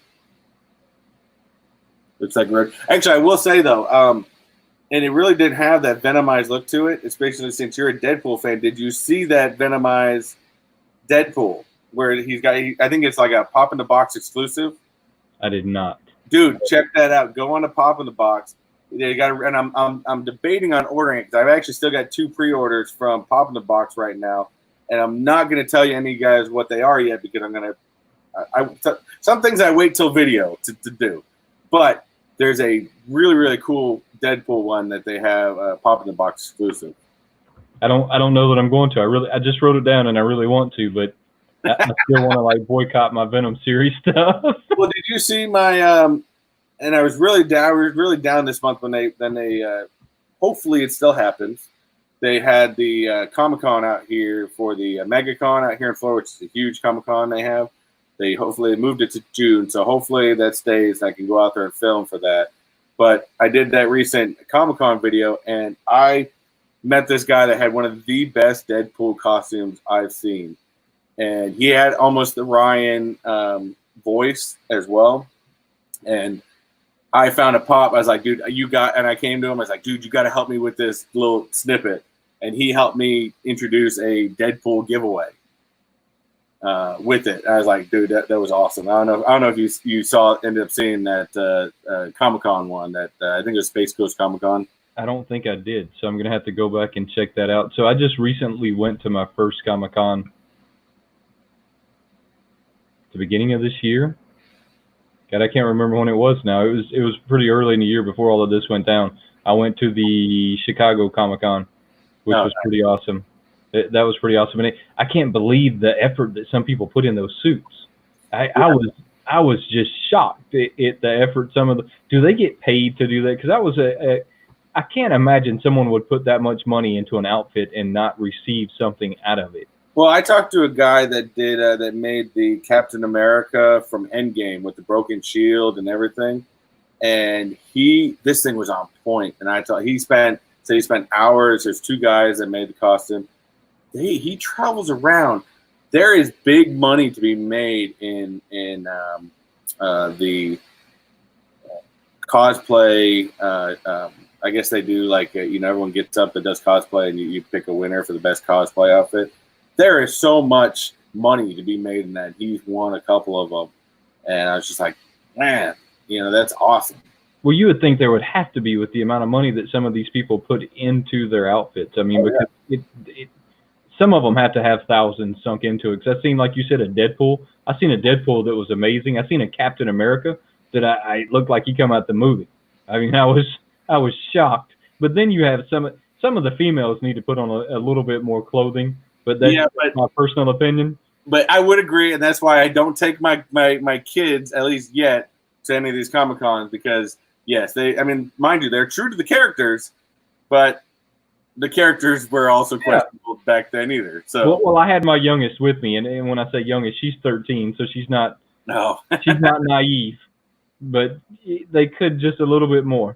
Looks like red. Actually, I will say though, and it really did have that Venomized look to it, especially since you're a Deadpool fan. Did you see that Venomized Deadpool where he's got? I think it's like a Pop in the Box exclusive. I did not. Dude, check that out. Go on to Pop in the Box. They got, and I'm debating on ordering it because I've actually still got 2 pre-orders from Pop in the Box right now, and I'm not going to tell you any of you guys what they are yet because I'm going to. Some things I wait till video to do, but there's a really really cool Deadpool one that they have Pop in the Box exclusive. I don't know that I'm going to. I just wrote it down and I really want to, but I still want to boycott my Venom series stuff. Well, did you see my and I was really down this month when they hopefully it still happens. They had the Comic-Con out here for the MegaCon out here in Florida, which is a huge Comic-Con they have. They hopefully moved it to June, so hopefully that stays and I can go out there and film for that. But I did that recent Comic-Con video and I met this guy that had one of the best Deadpool costumes I've seen. And he had almost the Ryan voice as well. And I found a pop. I was like, dude, and I came to him. I was like, dude, you got to help me with this little snippet. And he helped me introduce a Deadpool giveaway with it. I was like, dude, that was awesome. I don't know if you ended up seeing that Comic-Con one that I think it was Space Coast Comic-Con. I don't think I did, so I'm gonna have to go back and check that out. So I just recently went to my first Comic Con the beginning of this year. God, I can't remember when it was now. It was pretty early in the year before all of this went down. I went to the Chicago Comic Con, which was pretty awesome. That was pretty awesome, and I can't believe the effort that some people put in those suits. I was just shocked at the effort. Do they get paid to do that? Because that was I can't imagine someone would put that much money into an outfit and not receive something out of it. Well, I talked to a guy that did that made the Captain America from Endgame with the broken shield and everything, and this thing was on point. And I thought he spent hours. There's two guys that made the costume. He travels around. There is big money to be made in the cosplay. I guess they do like everyone gets up that does cosplay, and you pick a winner for the best cosplay outfit. There is so much money to be made in that. He's won a couple of them, and I was just like, man, that's awesome. Well, you would think there would have to be with the amount of money that some of these people put into their outfits. I mean, because some of them have to have thousands sunk into it. Because I've seen, like you said, a Deadpool. I've seen a Deadpool that was amazing. I've seen a Captain America that I looked like he come out the movie. I mean, I was shocked. But then you have some of the females need to put on a little bit more clothing. But that's my personal opinion. But I would agree, and that's why I don't take my kids, at least yet, to any of these Comic Cons, because yes, mind you, they're true to the characters, but the characters were also questionable back then either. So well, I had my youngest with me, and when I say youngest, she's 13, so she's not she's not naive, but they could just a little bit more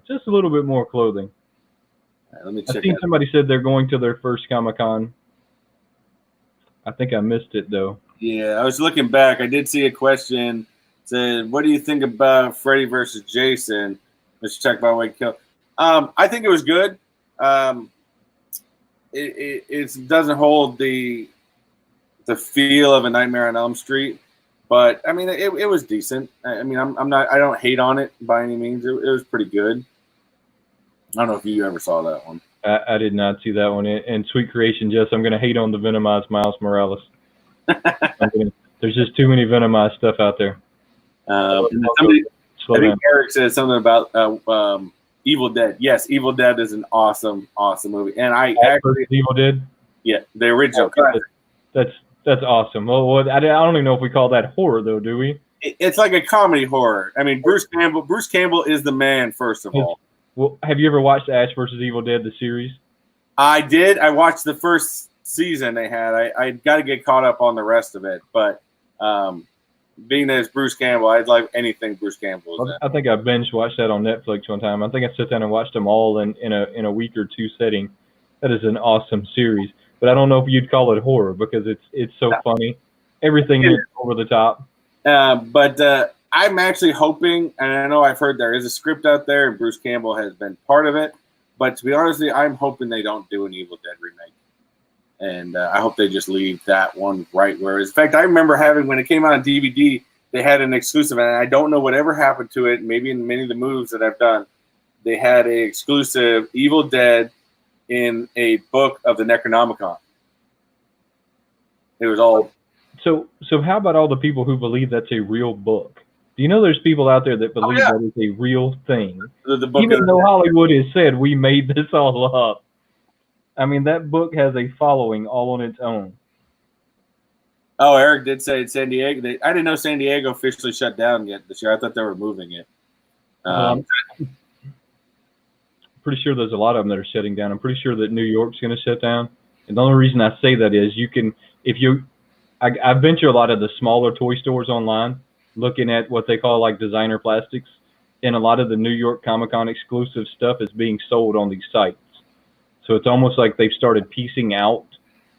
clothing. Right, let me check. I think somebody said they're going to their first Comic Con. I think I missed it though. Yeah, I was looking back. I did see a question said, "What do you think about Freddy versus Jason?" Let's check by WayneKo. I think it was good. It doesn't hold the feel of a Nightmare on Elm Street, but I mean it was decent. I mean I don't hate on it by any means. It was pretty good. I don't know if you ever saw that one. I did not see that one. And Sweet Creation, Jess, I'm going to hate on the Venomized Miles Morales. There's just too many Venomized stuff out there. I think Eric said something about Evil Dead. Yes, Evil Dead is an awesome movie. And I actually Evil Dead? Yeah, the original. That's awesome. Well, I don't even know if we call that horror, though, do we? It's like a comedy horror. I mean, Bruce Campbell is the man, first of all. Well, have you ever watched Ash vs. Evil Dead, the series? I did. I watched the first season they had. I got to get caught up on the rest of it. But being that it's Bruce Campbell, I'd like anything Bruce Campbell is in. I think I binge watched that on Netflix one time. I think I sat down and watched them all in a week or two setting. That is an awesome series. But I don't know if you'd call it horror because it's so funny. Everything is over the top. But I'm actually hoping, and I know I've heard there is a script out there, and Bruce Campbell has been part of it. But to be honest with you, I'm hoping they don't do an Evil Dead remake. And I hope they just leave that one right where it is. In fact, I remember when it came out on DVD, they had an exclusive, and I don't know whatever happened to it. Maybe in many of the movies that I've done, they had an exclusive Evil Dead in a book of the Necronomicon. It was all. So how about all the people who believe that's a real book? Do you know there's people out there that believe that is a real thing? Even though Hollywood has said we made this all up. I mean, that book has a following all on its own. Oh, Eric did say San Diego. I didn't know San Diego officially shut down yet this year. I thought they were moving it. Pretty sure there's a lot of them that are shutting down. I'm pretty sure that New York's going to shut down. And the only reason I say that is I venture a lot of the smaller toy stores online, looking at what they call like designer plastics, and a lot of the New York Comic-Con exclusive stuff is being sold on these sites. So it's almost like they've started piecing out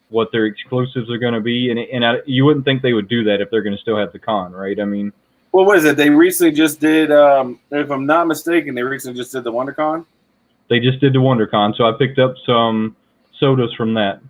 what their exclusives are going to be, and you wouldn't think they would do that if they're going to still have the con, right? I mean, well, what is it? They recently just did, if I'm not mistaken, they recently just did the WonderCon. They just did the WonderCon, so I picked up some sodas from that.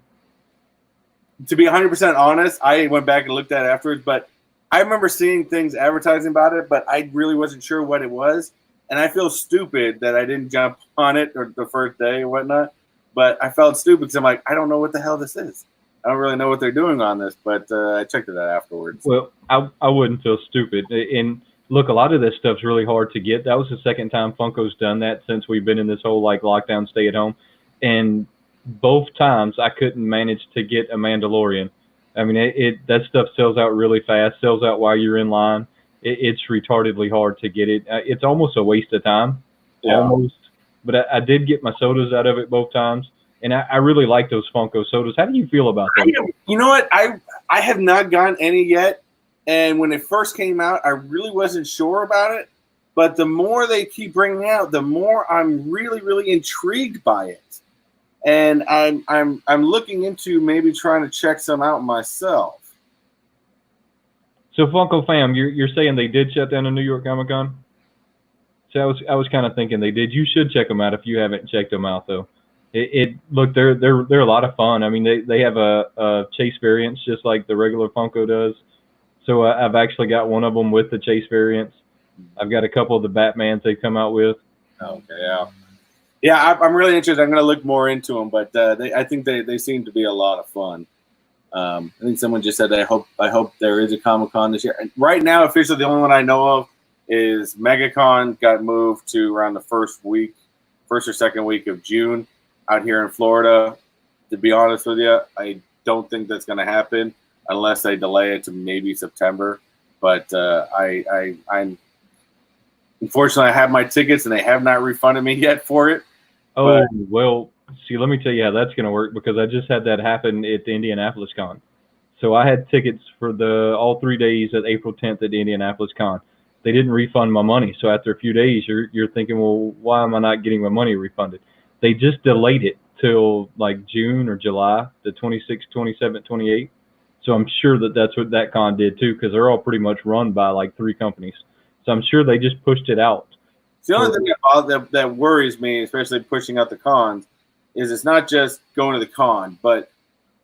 To be 100% honest, I went back and looked at it afterwards, but I remember seeing things advertising about it, but I really wasn't sure what it was. and I feel stupid that I didn't jump on it or the first day or whatnot. But I felt stupid because I'm like, I don't know what the hell this is. I don't really know what they're doing on this, but I checked it out afterwards. Well, I wouldn't feel stupid. And look, a lot of this stuff's really hard to get. That was the second time Funko's done that since we've been in this whole like lockdown, stay at home, and both times I couldn't manage to get a Mandalorian. I mean, that stuff sells out really fast, sells out while you're in line. It's retardedly hard to get it. It's almost a waste of time, almost. But I did get my sodas out of it both times, and I really like those Funko sodas. How do you feel about them? You know what? I have not gotten any yet, and when it first came out, I really wasn't sure about it. But the more they keep bringing out, the more I'm really, really intrigued by it. And I'm looking into maybe trying to check some out myself. So Funko fam, you're saying they did shut down the New York Comic Con? So I was kind of thinking they did. You should check them out if you haven't checked them out though. Look, they're a lot of fun. I mean, they have a chase variants just like the regular Funko does. So I've actually got one of them with the chase variants. I've got a couple of the Batmans they come out with. Okay, yeah. I'm really interested. I'm going to look more into them, but I think they seem to be a lot of fun. I think someone just said, I hope there is a Comic-Con this year. And right now, officially, the only one I know of is MegaCon got moved to around the first or second week of June out here in Florida. To be honest with you, I don't think that's going to happen unless they delay it to maybe September. But I'm unfortunately, I have my tickets and they have not refunded me yet for it. Oh, well, see, let me tell you how that's going to work because I just had that happen at the Indianapolis Con. So I had tickets for all 3 days at April 10th at the Indianapolis Con. They didn't refund my money. So after a few days, you're thinking, well, why am I not getting my money refunded? They just delayed it till like June or July, the 26th, 27th, 28th. So I'm sure that's what that con did too because they're all pretty much run by like 3 companies. So I'm sure they just pushed it out. The only thing that worries me, especially pushing out the cons, is it's not just going to the con, but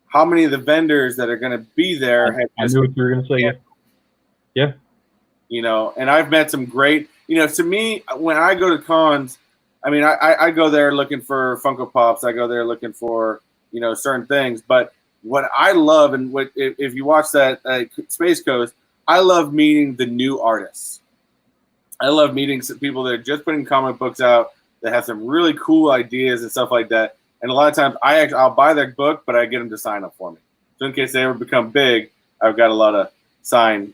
how many of the vendors that are going to be there have I knew what you were going to say. Yeah. You know, and I've met some great, to me, when I go to cons, I mean, I go there looking for Funko Pops. I go there looking for, certain things. But what I love, and if you watch that Space Coast, I love meeting the new artists. I love meeting some people that are just putting comic books out that have some really cool ideas and stuff like that. And a lot of times I'll buy their book, but I get them to sign up for me. So in case they ever become big, I've got a lot of signed,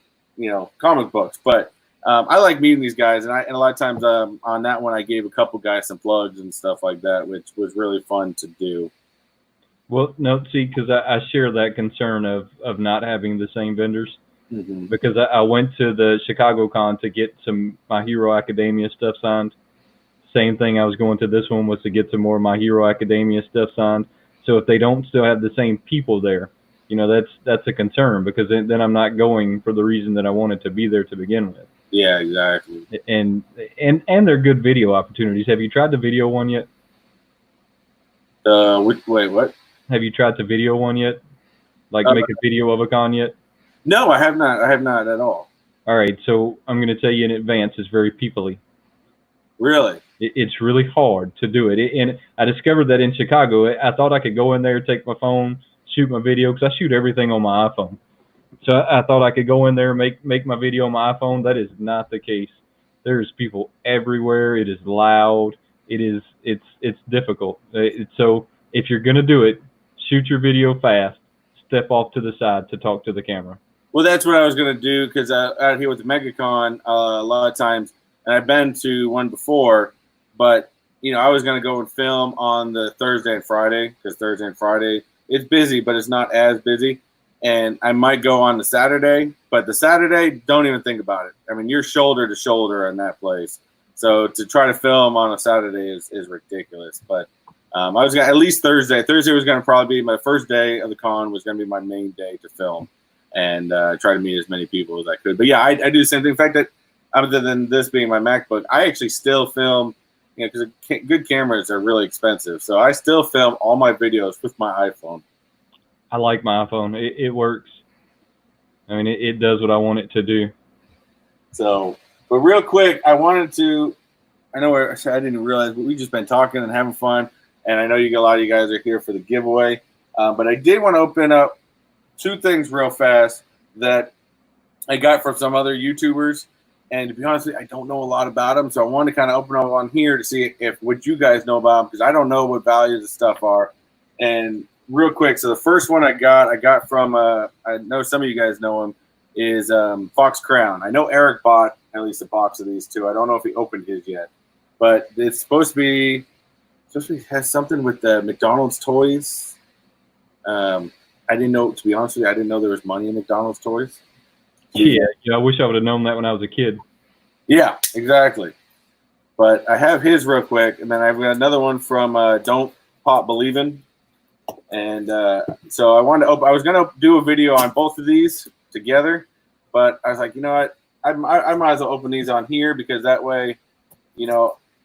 comic books. But I like meeting these guys. And a lot of times on that one, I gave a couple guys some plugs and stuff like that, which was really fun to do. Well, no, see, because I share that concern of not having the same vendors. Mm-hmm. Because I went to the Chicago Con to get some My Hero Academia stuff signed. Same thing I was going to this one was to get some more My Hero Academia stuff signed. So if they don't still have the same people there, that's a concern because then I'm not going for the reason that I wanted to be there to begin with. Yeah, exactly. And they're good video opportunities. Have you tried the video one yet? Wait, what? Have you tried the video one yet? Like make a video of a con yet? No, I have not. I have not at all. All right, so I'm going to tell you in advance, it's very people-y. Really? It's really hard to do it. And I discovered that in Chicago. I thought I could go in there, take my phone, shoot my video, because I shoot everything on my iPhone. So I thought I could go in there, make my video on my iPhone. That is not the case. There's people everywhere. It is loud. It's difficult. So if you're going to do it, shoot your video fast. Step off to the side to talk to the camera. Well, that's what I was going to do because out here with the MegaCon, a lot of times, and I've been to one before, but, I was going to go and film on the Thursday and Friday because Thursday and Friday, it's busy, but it's not as busy. And I might go on the Saturday, but the Saturday, don't even think about it. I mean, you're shoulder to shoulder in that place. So to try to film on a Saturday is ridiculous. But I was going to, at least Thursday. Thursday was going to probably be my first day of the con was going to be my main day to film and try to meet as many people as I could. But yeah, I do the same thing. In fact, that other than this being my MacBook, I actually still film, because good cameras are really expensive. So I still film all my videos with my iPhone. I like my iPhone. It works. I mean, it does what I want it to do. So, but real quick, I wanted to I know I didn't realize, but we've just been talking and having fun. And I know a lot of you guys are here for the giveaway. But I did want to open up two things real fast that I got from some other YouTubers. And to be honest with you, I don't know a lot about them. So I wanted to kind of open up on here to see if what you guys know about them, because I don't know what values of stuff are. And real quick, so the first one I got from, I know some of you guys know him, is Fox Crown. I know Eric bought at least a box of these too. I don't know if he opened his yet. But it's supposed to be has something with the McDonald's toys. I didn't know, to be honest with you, I didn't know there was money in McDonald's toys. Yeah, I wish I would have known that when I was a kid. Yeah, exactly. But I have his real quick, and then I've got another one from Don't Pop Believin'. And so I was gonna do a video on both of these together, but I was like, you know what, I might as well open these on here, because that way,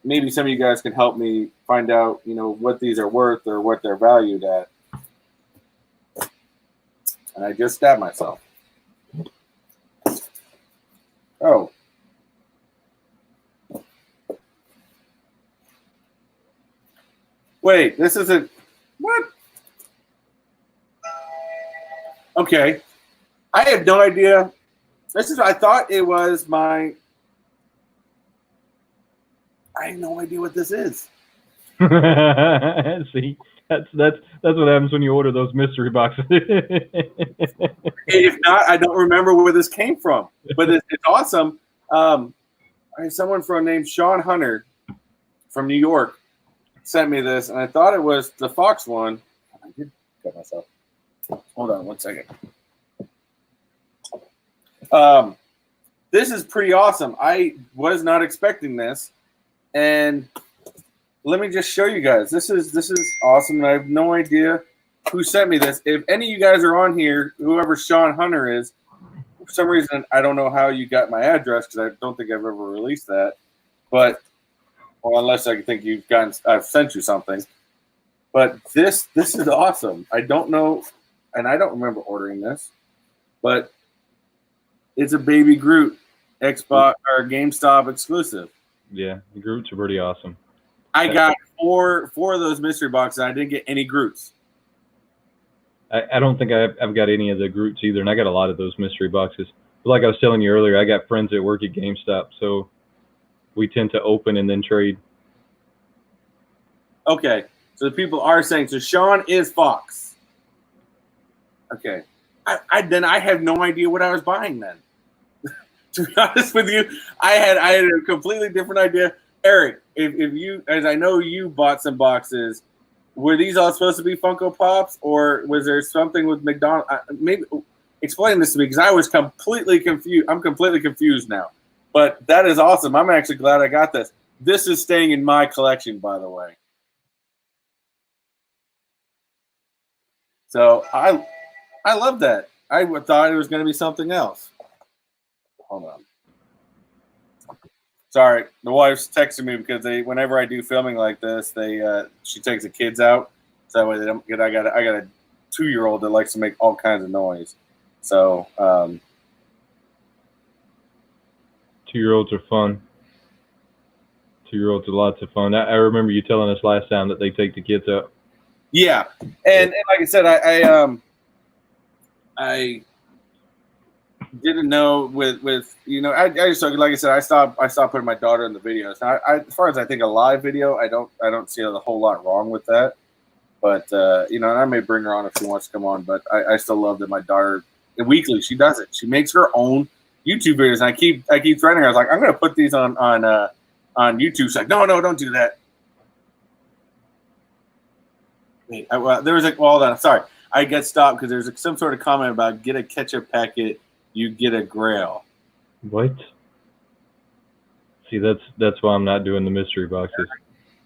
maybe some of you guys can help me find out, what these are worth or what they're valued at. And I just stabbed myself. Oh. Wait, this isn't, what? Okay. I have no idea. I thought it was I have no idea what this is. See, that's what happens when you order those mystery boxes. If not, I don't remember where this came from, but it's awesome. I have someone named Sean Hunter from New York sent me this, and I thought it was the Fox one. I did cut myself. Hold on one second. This is pretty awesome. I was not expecting this, and let me just show you guys. This is awesome, and I have no idea who sent me this. If any of you guys are on here, whoever Sean Hunter is, for some reason I don't know how you got my address, because I don't think I've ever released that. But unless I think I've sent you something. But this is awesome. I don't know, and I don't remember ordering this, but it's a Baby Groot Xbox or GameStop exclusive. Yeah, the Groots are pretty awesome. I got four of those mystery boxes, and I didn't get any Groots. I don't think I've got any of the Groots either, and I got a lot of those mystery boxes. But like I was telling you earlier, I got friends that work at GameStop, so we tend to open and then trade. Okay, so the people are saying, so Sean is Fox. Okay. I have no idea what I was buying then. To be honest with you, I had a completely different idea. Eric, if you, as I know you bought some boxes, were these all supposed to be Funko Pops, or was there something with McDonald's? Maybe explain this to me, because I was completely confused. I'm completely confused now. But that is awesome. I'm actually glad I got this. This is staying in my collection, by the way. So I love that. I thought it was going to be something else. Hold on. Sorry, the wife's texting me because whenever I do filming like this, she takes the kids out, so that way they don't get. I got a 2-year-old that likes to make all kinds of noise. So 2-year-olds are fun. 2-year-olds are lots of fun. I remember you telling us last time that they take the kids out. Yeah, and like I said, I didn't know with I just, like I said, I stopped putting my daughter in the videos. Now, as far as I think a live video, I don't see a whole lot wrong with that. But and I may bring her on if she wants to come on. But I still love that my daughter weekly she does it. She makes her own YouTube videos, and I keep threatening her. I was like, I'm going to put these on YouTube. She's like, no, don't do that. Wait, there was hold on. Sorry, I get stopped because there's some sort of comment about get a ketchup packet, you get a grail. What? See, that's why I'm not doing the mystery boxes.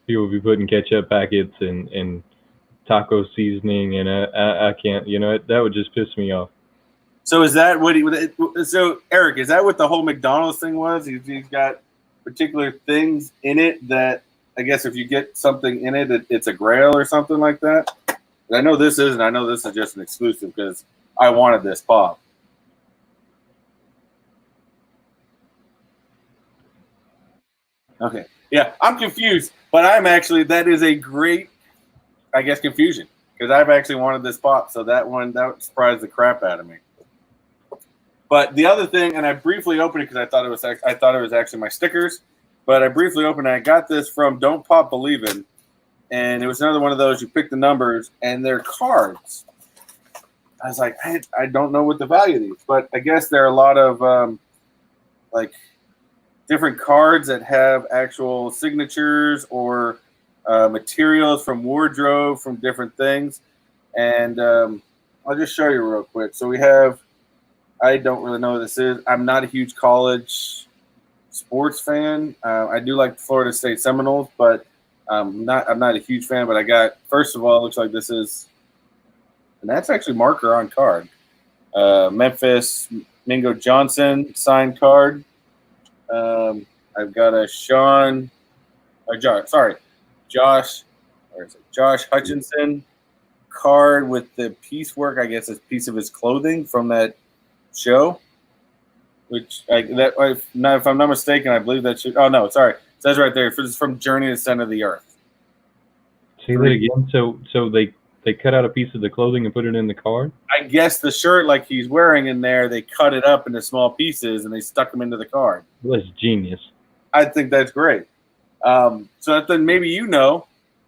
People will be putting ketchup packets and taco seasoning, and I can't. That would just piss me off. So is that what so Eric, is that what the whole McDonald's thing was? He's got particular things in it that I guess if you get something in it, it's a grail or something like that. I know this isn't. I know this is just an exclusive because I wanted this pop. Okay. Yeah, I'm confused, but that is a great, I guess, confusion because I've actually wanted this pop, so that surprised the crap out of me. But the other thing, and I briefly opened it because I thought it was actually my stickers, but I briefly opened it. I got this from Don't Pop Believin', and it was another one of those you pick the numbers and they're cards. I was like, I don't know what the value of these, but I guess there are a lot of like different cards that have actual signatures or materials from wardrobe from different things. And I'll just show you real quick. So we have, I don't really know what this is. I'm not a huge college sports fan. I do like Florida State Seminoles, but I'm not a huge fan. But I got, first of all, it looks like this is, and that's actually marker on card. Memphis Mingo Johnson signed card. I've got a Josh Hutchinson card with the piecework. I guess it's a piece of his clothing from that show. If I'm not mistaken, I believe that should. Oh no, sorry, it says right there. It's from Journey to the Center of the Earth. See that again? So they cut out a piece of the clothing and put it in the card? I guess the shirt like he's wearing in there, they cut it up into small pieces and they stuck them into the card. Well, that's genius. I think that's great. So then maybe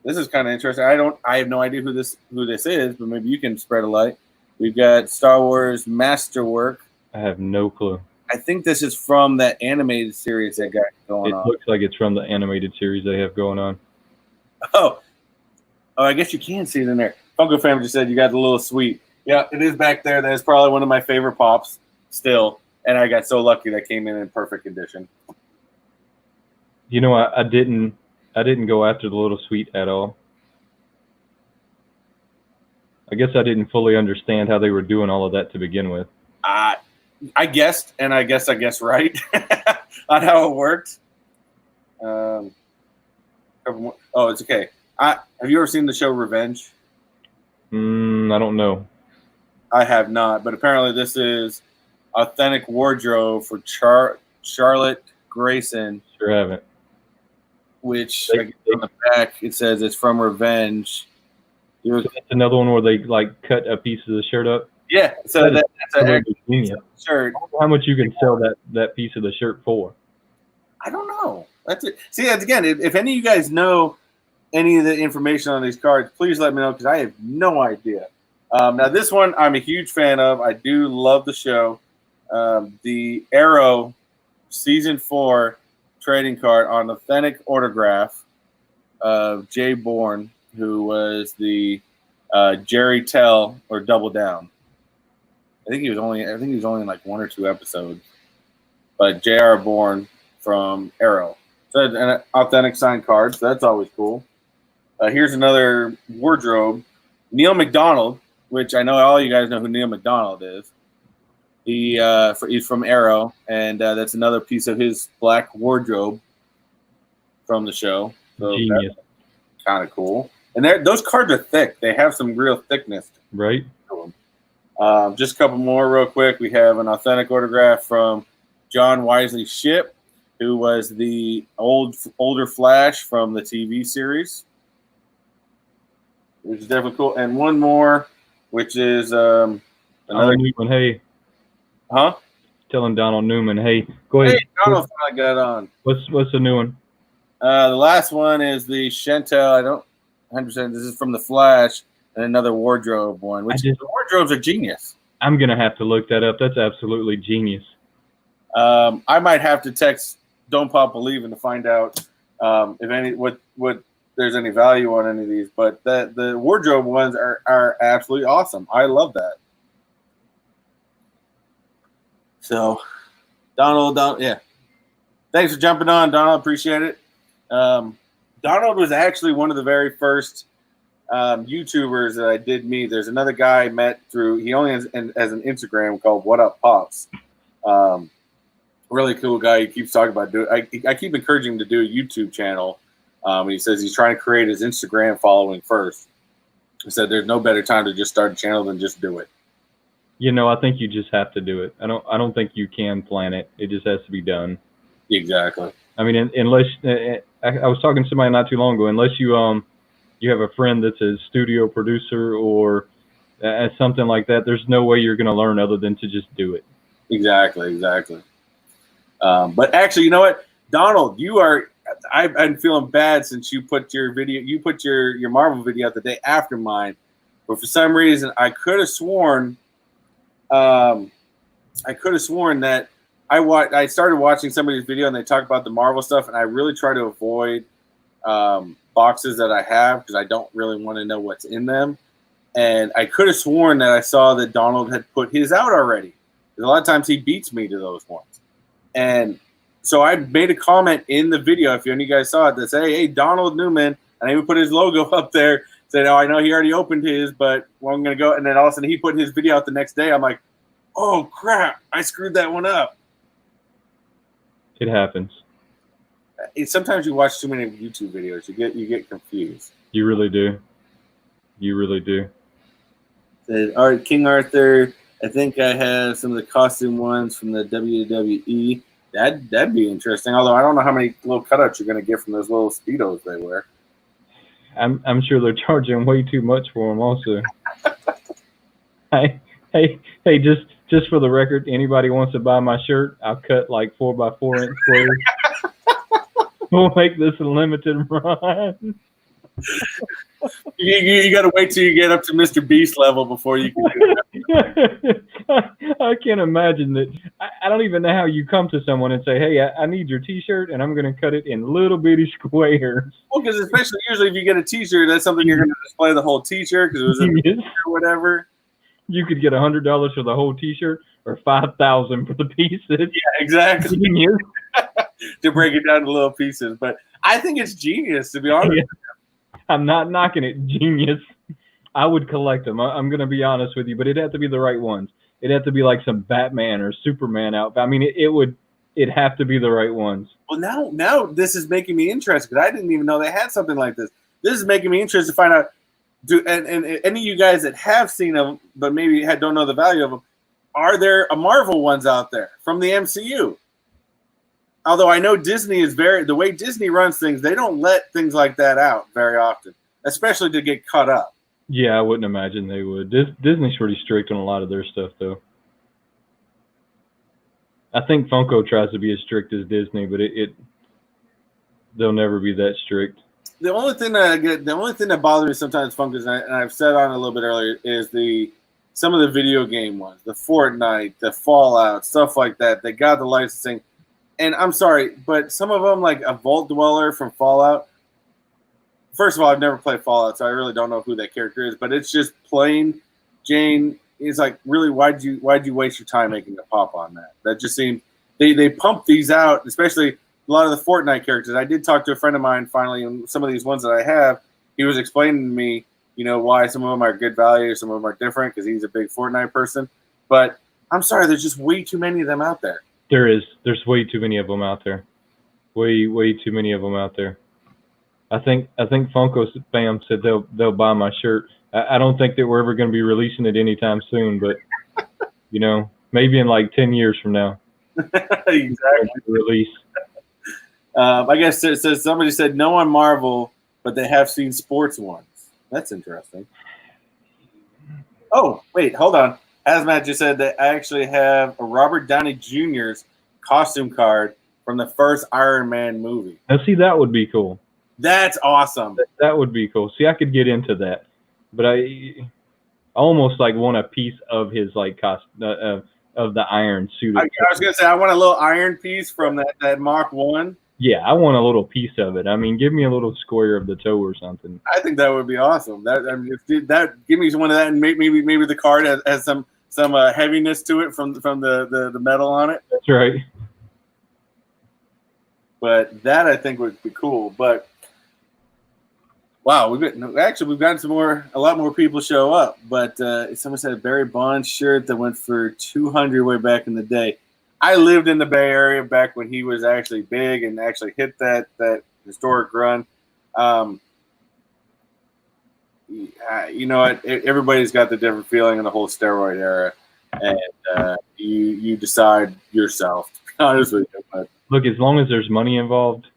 this is kind of interesting. I have no idea who this is, but maybe you can spread a light. We've got Star Wars Masterwork. I have no clue. I think this is from that animated series that got going on. It looks like it's from the animated series they have going on. Oh, I guess you can see it in there. Funko Fam just said you got the little sweet. Yeah, it is back there. That's probably one of my favorite pops still. And I got so lucky that came in perfect condition. You know, I didn't go after the little sweet at all. I guess I didn't fully understand how they were doing all of that to begin with. I guessed, and I guess right on how it worked. Oh, it's okay. Have you ever seen the show Revenge? I don't know. I have not, but apparently this is authentic wardrobe for Charlotte Grayson. Sure haven't. Which on the back it says it's from Revenge. So that's another one where they like cut a piece of the shirt up. Yeah, so that's a shirt. How much you can sell that piece of the shirt for? I don't know. That's it. See, again, if any of you guys know any of the information on these cards, please let me know because I have no idea. Now, this one I'm a huge fan of. I do love the show. The Arrow Season 4 trading card on authentic autograph of Jay Bourne, who was the Jerry Tell or Double Down. I think he was only in like 1 or 2 episodes. But J.R. Bourne from Arrow. So an authentic signed card, so that's always cool. Here's another wardrobe. Neil McDonald, which I know all you guys know who Neil McDonald is. He's from Arrow, and that's another piece of his black wardrobe from the show. So genius. Kind of cool. And those cards are thick. They have some real thickness. Right. To them. Just a couple more real quick. We have an authentic autograph from John Wesley Shipp, who was the older Flash from the TV series, which is definitely cool. And one more, which is another Newman, hey. Huh? Telling Donald Newman, hey, go ahead. Hey, Donald finally got on. What's the new one? The last one is the Chantel. I don't 100%. This is from the Flash, and another wardrobe one. The wardrobes are genius. I'm gonna have to look that up. That's absolutely genius. I might have to text Don't Pop Believin' to find out what there's any value on any of these. But the wardrobe ones are absolutely awesome. I love that. So, Donald, yeah. Thanks for jumping on, Donald. Appreciate it. Donald was actually one of the very first YouTubers that I did meet. There's another guy I met through. He only has an Instagram called What Up Pops. Really cool guy. He keeps talking about doing. I keep encouraging him to do a YouTube channel. He says he's trying to create his Instagram following first. He said there's no better time to just start a channel than just do it. You know, I think you just have to do it. I don't think you can plan it. It just has to be done. Exactly. I mean, unless I was talking to somebody not too long ago, unless you have a friend that's a studio producer or something like that, there's no way you're going to learn other than to just do it. Exactly. But actually, you know what, Donald, I've been feeling bad since you put your Marvel video out the day after mine, but for some reason I could have sworn that I started watching somebody's video and they talk about the Marvel stuff, and I really try to avoid boxes that I have because I don't really want to know what's in them. And I could have sworn that I saw that Donald had put his out already. Because a lot of times he beats me to those ones. And so I made a comment in the video, if any of you guys saw it, that said, hey, Donald Newman, and I even put his logo up there, said, oh, I know he already opened his, but I'm going to go. And then all of a sudden he put his video out the next day. I'm like, oh, crap, I screwed that one up. It happens. Sometimes you watch too many YouTube videos. You get confused. You really do. You really do. Said, all right, King Arthur, I think I have some of the costume ones from the WWE. That'd be interesting. Although I don't know how many little cutouts you're going to get from those little Speedos they wear. I'm sure they're charging way too much for them also. Hey, just for the record, anybody wants to buy my shirt, I'll cut like 4x4 inch squares. We'll make this a limited run. You got to wait till you get up to Mr. Beast level before you can do it. I can't imagine that. I don't even know how you come to someone and say, hey, I need your T-shirt, and I'm going to cut it in little bitty squares. Well, because especially usually if you get a T-shirt, that's something you're going to display the whole T-shirt because it was a or whatever. You could get $100 for the whole T-shirt or $5,000 for the pieces. Yeah, exactly. To break it down to little pieces. But I think it's genius, to be honest. Yeah. I'm not knocking it. Genius. I would collect them. I'm going to be honest with you, but it'd have to be the right ones. It'd have to be like some Batman or Superman outfit. I mean, it'd have to be the right ones. Well, now this is making me interested because I didn't even know they had something like this. This is making me interested to find out. And any of you guys that have seen them, but maybe don't know the value of them, are there Marvel ones out there from the MCU? Although I know Disney is the way Disney runs things, they don't let things like that out very often, especially to get cut up. Yeah, I wouldn't imagine they would. Disney's pretty strict on a lot of their stuff, though. I think Funko tries to be as strict as Disney, but they'll never be that strict. The only thing that bothers me sometimes, Funko, and I've said on a little bit earlier, is some of the video game ones, the Fortnite, the Fallout, stuff like that. They got the licensing. And I'm sorry, but some of them, like a Vault Dweller from Fallout. First of all, I've never played Fallout, so I really don't know who that character is. But it's just plain Jane. Is like, really, why'd you waste your time making a pop on that? That just seemed they pump these out, especially a lot of the Fortnite characters. I did talk to a friend of mine finally, and some of these ones that I have, he was explaining to me, why some of them are good value, some of them are different because he's a big Fortnite person. But I'm sorry, there's just way too many of them out there. There's way too many of them out there. Way too many of them out there. I think Funko fam said they'll buy my shirt. I don't think that we're ever going to be releasing it anytime soon, but maybe in like 10 years from now. Exactly. Release. I guess it says somebody said no on Marvel, but they have seen sports ones. That's interesting. Oh, wait, hold on. Hazmat just said that I actually have a Robert Downey Jr.'s costume card from the first Iron Man movie. Now, see, that would be cool. That's awesome. That would be cool. See, I could get into that, but I almost like want a piece of his like costume of the Iron suit. I was gonna say I want a little iron piece from that Mark 1. Yeah, I want a little piece of it. I mean, give me a little square of the toe or something. I think that would be awesome. Give me one of that, and maybe the card has some heaviness to it from the metal on it. That's right. But that I think would be cool. But wow, we've gotten a lot more people show up. But someone said a Barry Bonds shirt that went for $200 way back in the day. I lived in the Bay Area back when he was actually big and actually hit that historic run. You know what? Everybody's got the different feeling in the whole steroid era, and you decide yourself. To be honest with you, but Look, as long as there's money involved,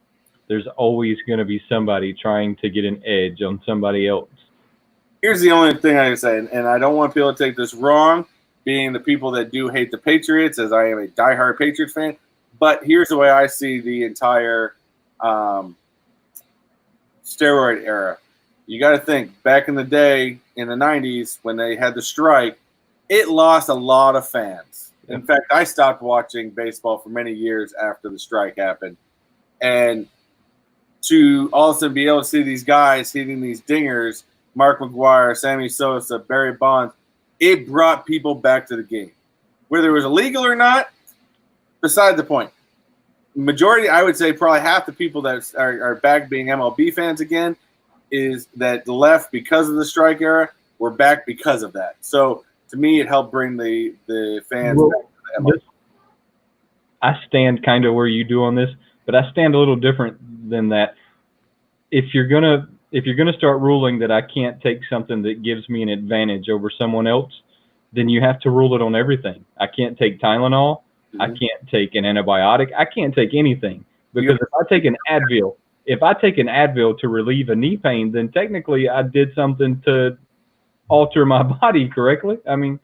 there's always going to be somebody trying to get an edge on somebody else. Here's the only thing I can say, and I don't want people to take this wrong, being the people that do hate the Patriots, as I am a diehard Patriots fan. But here's the way I see the entire steroid era. You got to think, back in the day, in the 90s, when they had the strike, it lost a lot of fans. In fact, I stopped watching baseball for many years after the strike happened. And to also be able to see these guys hitting these dingers, Mark McGuire, Sammy Sosa, Barry Bonds, it brought people back to the game. Whether it was illegal or not, beside the point. Majority, I would say probably half the people that are back being MLB fans again is that left because of the strike era. We're back because of that. So to me, it helped bring the fans back to the MLB. I stand kind of where you do on this, but I stand a little different than that. If you're gonna start ruling that I can't take something that gives me an advantage over someone else, then you have to rule it on everything. I can't take Tylenol. I can't take an antibiotic. I can't take anything because if I take an Advil to relieve a knee pain, then technically I did something to alter my body correctly. I mean,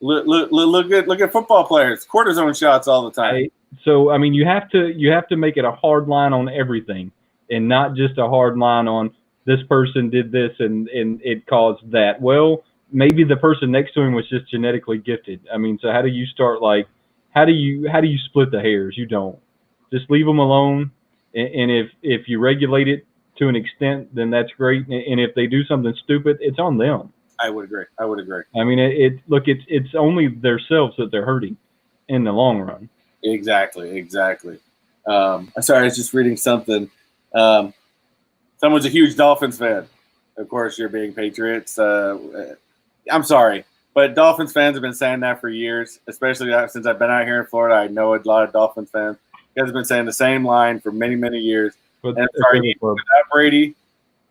look at football players, cortisone shots all the time. So I mean, you have to make it a hard line on everything, and not just a hard line on this person did this and it caused that. Well, maybe the person next to him was just genetically gifted. I mean, so how do you start how do you split the hairs? You don't. Just leave them alone, and if you regulate it to an extent, then that's great. And if they do something stupid, it's on them. I would agree. I mean, it's only themselves that they're hurting in the long run. Exactly. Sorry, I was just reading something. Someone's a huge Dolphins fan. Of course, you're being Patriots. I'm sorry, but Dolphins fans have been saying that for years, especially since I've been out here in Florida. I know a lot of Dolphins fans. You guys have been saying the same line for many, many years. But and I'm sorry, without Brady,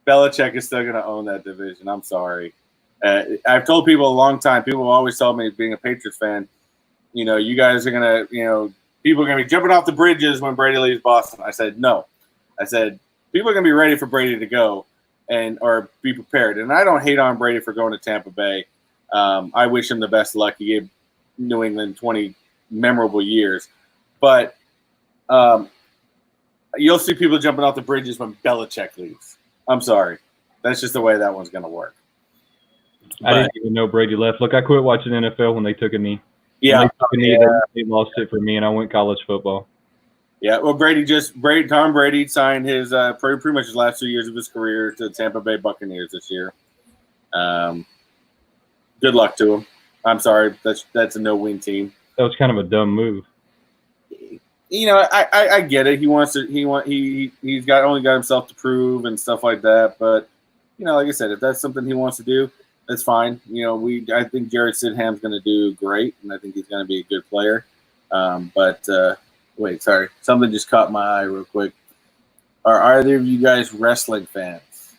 Belichick is still going to own that division. I'm sorry. I've told people a long time. People have always told me, being a Patriots fan, you guys are going to, people are going to be jumping off the bridges when Brady leaves Boston. I said, no. I said, people are going to be ready for Brady to go or be prepared. And I don't hate on Brady for going to Tampa Bay. I wish him the best luck. He gave New England 20 memorable years. But you'll see people jumping off the bridges when Belichick leaves. I'm sorry. That's just the way that one's going to work. I didn't even know Brady left. Look, I quit watching NFL when they took a knee. Yeah. They lost it for me, and I went college football. Yeah, well, Tom Brady signed his pretty much his last 2 years of his career to the Tampa Bay Buccaneers this year. Good luck to him. I'm sorry, that's a no-win team. That was kind of a dumb move. I get it. He's only got himself to prove and stuff like that. But like I said, if that's something he wants to do, that's fine. I think Jared Stidham's going to do great, and I think he's going to be a good player. Wait, sorry. Something just caught my eye real quick. Are either of you guys wrestling fans?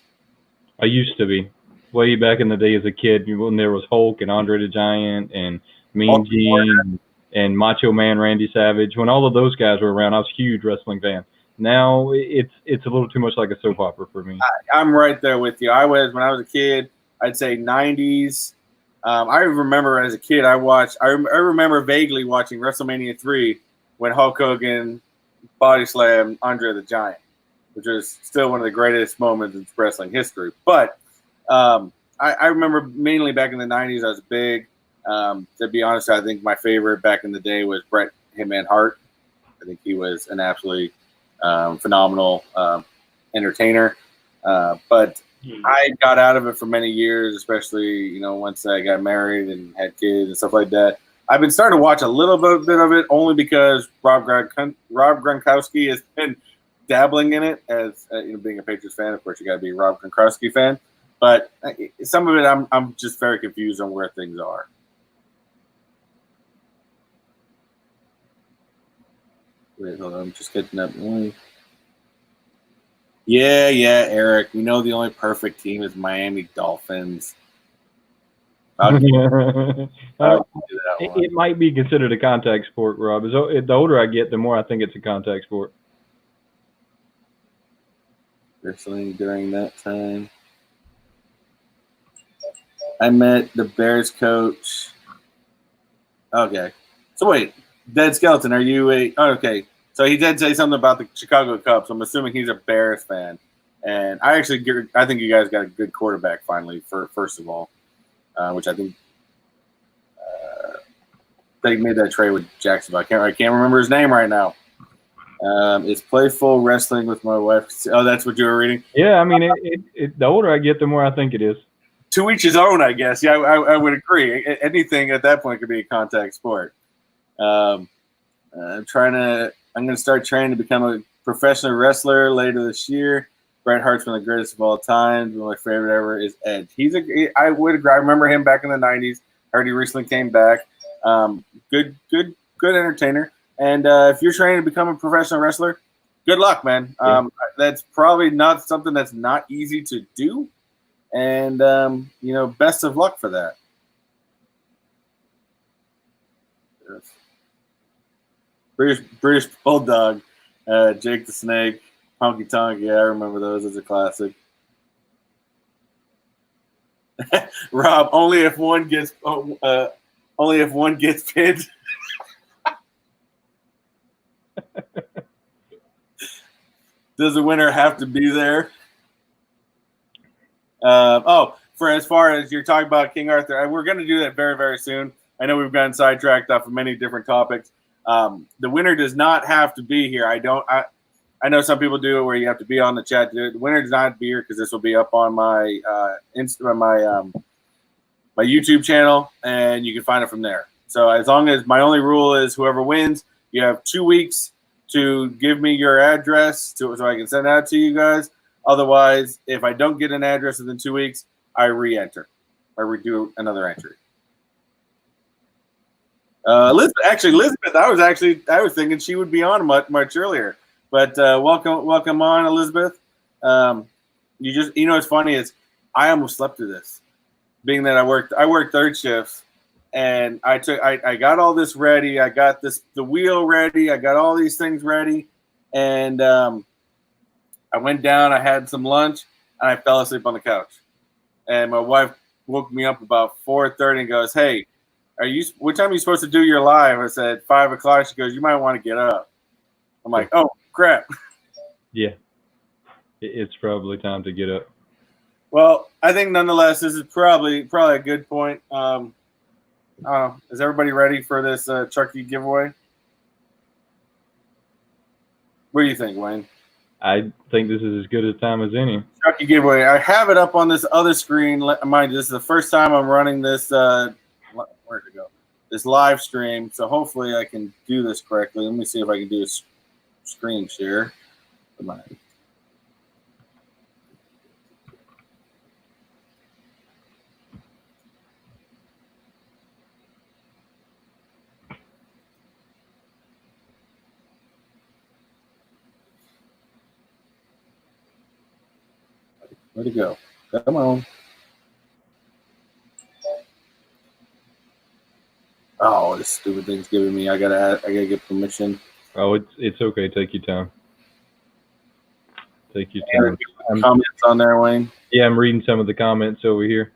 I used to be. Way back in the day as a kid when there was Hulk and Andre the Giant and Mean Gene and Macho Man Randy Savage. When all of those guys were around, I was a huge wrestling fan. Now it's a little too much like a soap opera for me. I'm right there with you. When I was a kid, I'd say 90s. I remember as a kid, I remember vaguely watching WrestleMania 3 when Hulk Hogan body slammed Andre the Giant, which was still one of the greatest moments in wrestling history. But I remember mainly back in the 90s, I was big. To be honest, I think my favorite back in the day was Bret Hitman Hart. I think he was an absolutely phenomenal entertainer. But I got out of it for many years, especially, once I got married and had kids and stuff like that. I've been starting to watch a little bit of it only because Rob Gronkowski has been dabbling in it as being a Patriots fan. Of course, you got to be a Rob Gronkowski fan. But some of it, I'm just very confused on where things are. Wait, hold on. I'm just getting up. Yeah, Eric. We know the only perfect team is Miami Dolphins. I'll give you that one. It might be considered a contact sport, Rob. The older I get, the more I think it's a contact sport. Wrestling during that time. I met the Bears coach. Okay. So wait, Dead Skeleton, are you a... Oh, okay. So he did say something about the Chicago Cubs. I'm assuming he's a Bears fan. And I think you guys got a good quarterback finally, first of all, which I think they made that trade with Jacksonville. I can't remember his name right now. It's playful wrestling with my wife. Oh, that's what you were reading? Yeah, I mean, the older I get, the more I think it is. To each his own, I guess. Yeah, I would agree. Anything at that point could be a contact sport. I'm going to start training to become a professional wrestler later this year. Bret Hart's one of the greatest of all time. My favorite ever is Edge. I would agree. I remember him back in the 90s. I heard he recently came back. Good entertainer. And if you're training to become a professional wrestler, good luck, man. Yeah. That's probably not something that's not easy to do. And, best of luck for that. British Bulldog, Jake the Snake, Honky Tonk. Yeah, I remember those as a classic. Rob, only if one gets pinned. Does the winner have to be there? For as far as you're talking about King Arthur, we're going to do that very, very soon. I know we've gotten sidetracked off of many different topics. The winner does not have to be here. I know some people do it where you have to be on the chat to do it. The winner does not have to be here because this will be up on my my YouTube channel, and you can find it from there. So as long as my only rule is whoever wins, you have 2 weeks to give me your address so I can send it out to you guys. Otherwise, if I don't get an address within 2 weeks, I re-enter. I redo another entry. Elizabeth, I was thinking she would be on much earlier, but welcome on, Elizabeth. What's funny is I almost slept through this, being that I worked third shifts, and I got all this ready. I got the wheel ready. I got all these things ready, and I went down. I had some lunch, and I fell asleep on the couch. And my wife woke me up about 4:30 and goes, "Hey, what time are you supposed to do your live?" I said 5 o'clock. She goes, "You might want to get up." I'm like, "Oh crap." Yeah, it's probably time to get up. Well, I think nonetheless, this is probably a good point. Is everybody ready for this Chucky giveaway? What do you think, Wayne? I think this is as good a time as any. Chucky giveaway. I have it up on this other screen. Mind you, this is the first time I'm running this. Where'd it go? This live stream. So hopefully I can do this correctly. Let me see if I can do a screen share. Where'd it go? Come on. Oh, this stupid thing's giving me. I gotta get permission. Oh, it's okay. Take your time. Take your time. Comments on there, Wayne? Yeah, I'm reading some of the comments over here.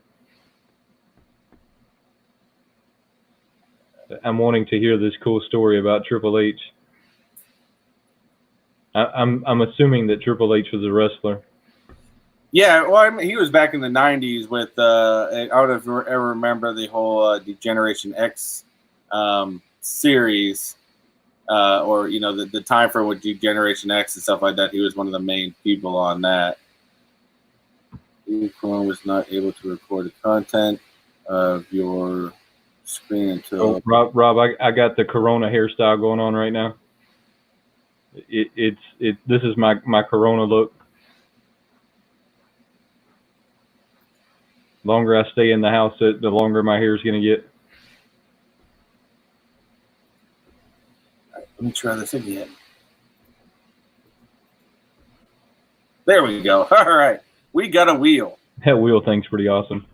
I'm wanting to hear this cool story about Triple H. I'm assuming that Triple H was a wrestler. Yeah, well, I mean, he was back in the 90s with, I don't know if you ever remember the whole Generation X series, or, the time for what Generation X and stuff like that. He was one of the main people on that. Chrome was not able to record the content of your screen until... Oh, Rob, I got the Corona hairstyle going on right now. This is my Corona look. The longer I stay in the house, the longer my hair is going to get. Let me try this again. There we go. All right. We got a wheel. That wheel thing's pretty awesome.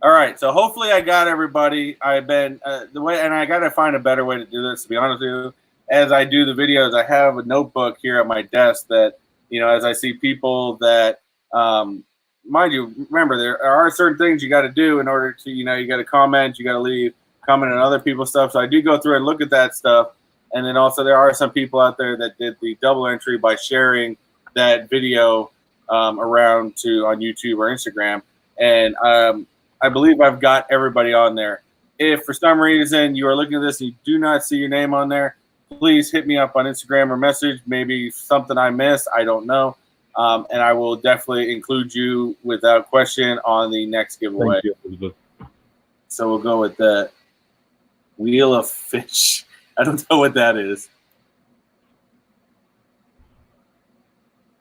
All right, so hopefully I got everybody. I've been the way, and I got to find a better way to do this. To be honest with you, as I do the videos, I have a notebook here at my desk that, as I see people that, mind you, remember there are certain things you got to do in order to, you got to comment, you got to leave comment on other people's stuff. So I do go through and look at that stuff, and then also there are some people out there that did the double entry by sharing that video around on YouTube or Instagram, and I believe I've got everybody on there. If for some reason you are looking at this and you do not see your name on there, please hit me up on Instagram or message. Maybe something I missed, I don't know. And I will definitely include you without question on the next giveaway. Thank you, Elizabeth. So we'll go with that. Wheel of Fish. I don't know what that is.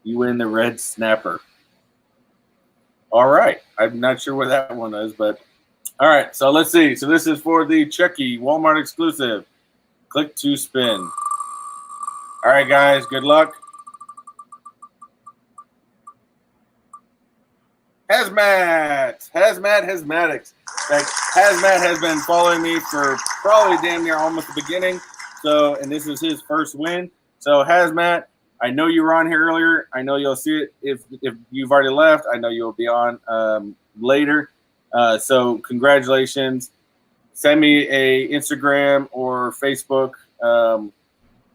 You win the red snapper. All right. I'm not sure what that one is, but all right. So let's see. So this is for the Chucky Walmart exclusive. Click to spin. All right, guys. Good luck. Hazmatics. Like, Hazmat has been following me for probably damn near almost the beginning. So, and this is his first win. So, Hazmat, I know you were on here earlier. I know you'll see it if you've already left. I know you'll be on later. So, congratulations. Send me a Instagram or Facebook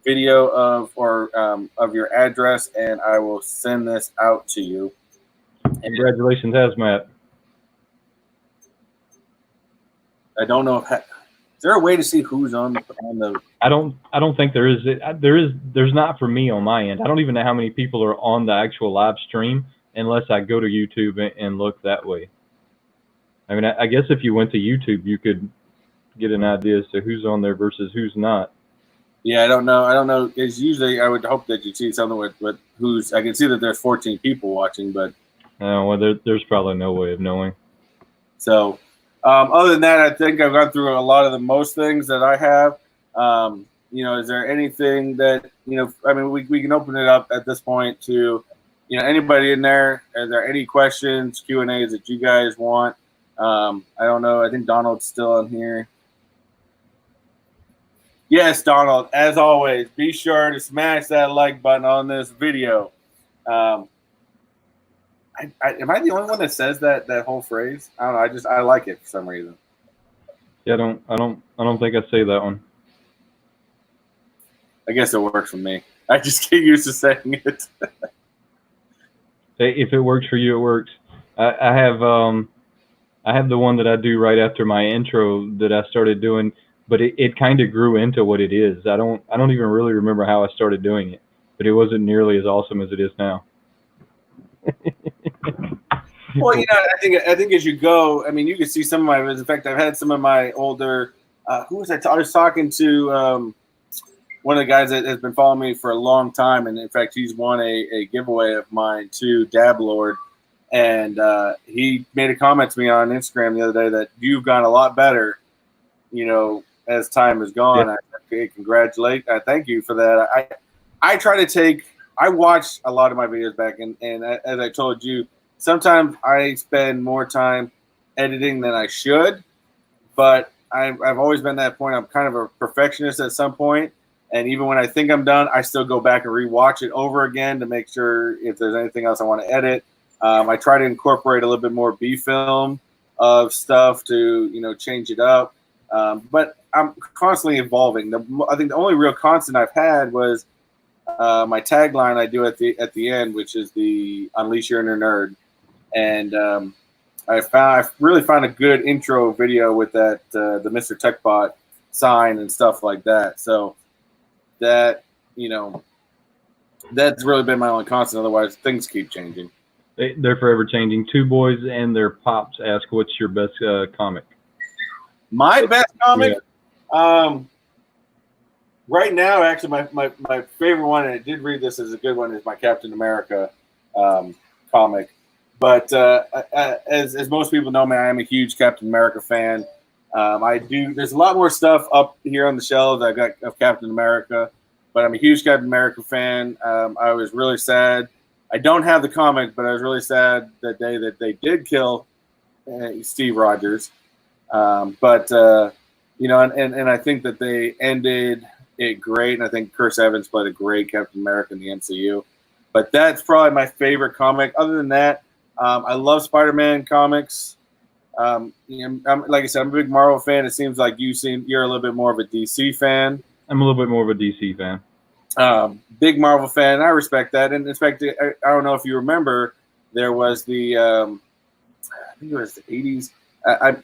video of your address, and I will send this out to you. Congratulations, Hazmat. I don't know if is there a way to see who's on the. I don't think there is. There's not for me on my end. I don't even know how many people are on the actual live stream unless I go to YouTube and look that way. I mean, I guess if you went to YouTube, you could get an idea as to who's on there versus who's not. Yeah, I don't know. It's usually I would hope that you'd see something with who's. I can see that there's 14 people watching, but. Well, there's probably no way of knowing. So, other than that, I think I've gone through a lot of the most things that I have. Is there anything that, I mean, we can open it up at this point to, anybody in there. Are there any questions, Q&As that you guys want? I don't know. I think Donald's still on here. Yes, Donald, as always, be sure to smash that like button on this video. Am I the only one that says that whole phrase? I don't know. I like it for some reason. Yeah, I don't think I say that one. I guess it works for me. I just get used to saying it. Hey, if it works for you, it works. I have the one that I do right after my intro that I started doing, but it kind of grew into what it is. I don't even really remember how I started doing it, but it wasn't nearly as awesome as it is now. Well, I think as you go, I mean, you can see some of my. In fact, I've had some of my older. Who was I? I was talking to one of the guys that has been following me for a long time, and in fact, he's won a giveaway of mine too, Dab Lord, and he made a comment to me on Instagram the other day that you've gotten a lot better, as time has gone. Yeah. I congratulate. Thank you for that. I try to take. I watched a lot of my videos back, and as I told you, sometimes I spend more time editing than I should, but I've always been that point. I'm kind of a perfectionist at some point, and even when I think I'm done, I still go back and rewatch it over again to make sure if there's anything else I want to edit. I try to incorporate a little bit more B-film of stuff to change it up, but I'm constantly evolving. I think the only real constant I've had was my tagline I do at the end, which is the Unleash Your Inner Nerd, and I really found a good intro video with that the Mr. Techbot sign and stuff like that. So that that's really been my only constant. Otherwise, things keep changing. They're forever changing. Two boys and their pops ask, "What's your best comic?" My best comic. Yeah. Right now, actually, my favorite one, and I did read this as a good one, is my Captain America comic. But as most people know me, I am a huge Captain America fan. There's a lot more stuff up here on the shelves I've got of Captain America, but I'm a huge Captain America fan. I was really sad. I don't have the comic, but I was really sad that day that they did kill Steve Rogers. But and I think that they ended it great, and I think Chris Evans played a great Captain America in the MCU. But that's probably my favorite comic. Other than that, I love Spider-Man comics. Like I said, I'm a big Marvel fan. It seems like you're a little bit more of a DC fan. I'm a little bit more of a DC fan. Big Marvel fan. I respect that. And in fact, I don't know if you remember, there was I think it was the 80s.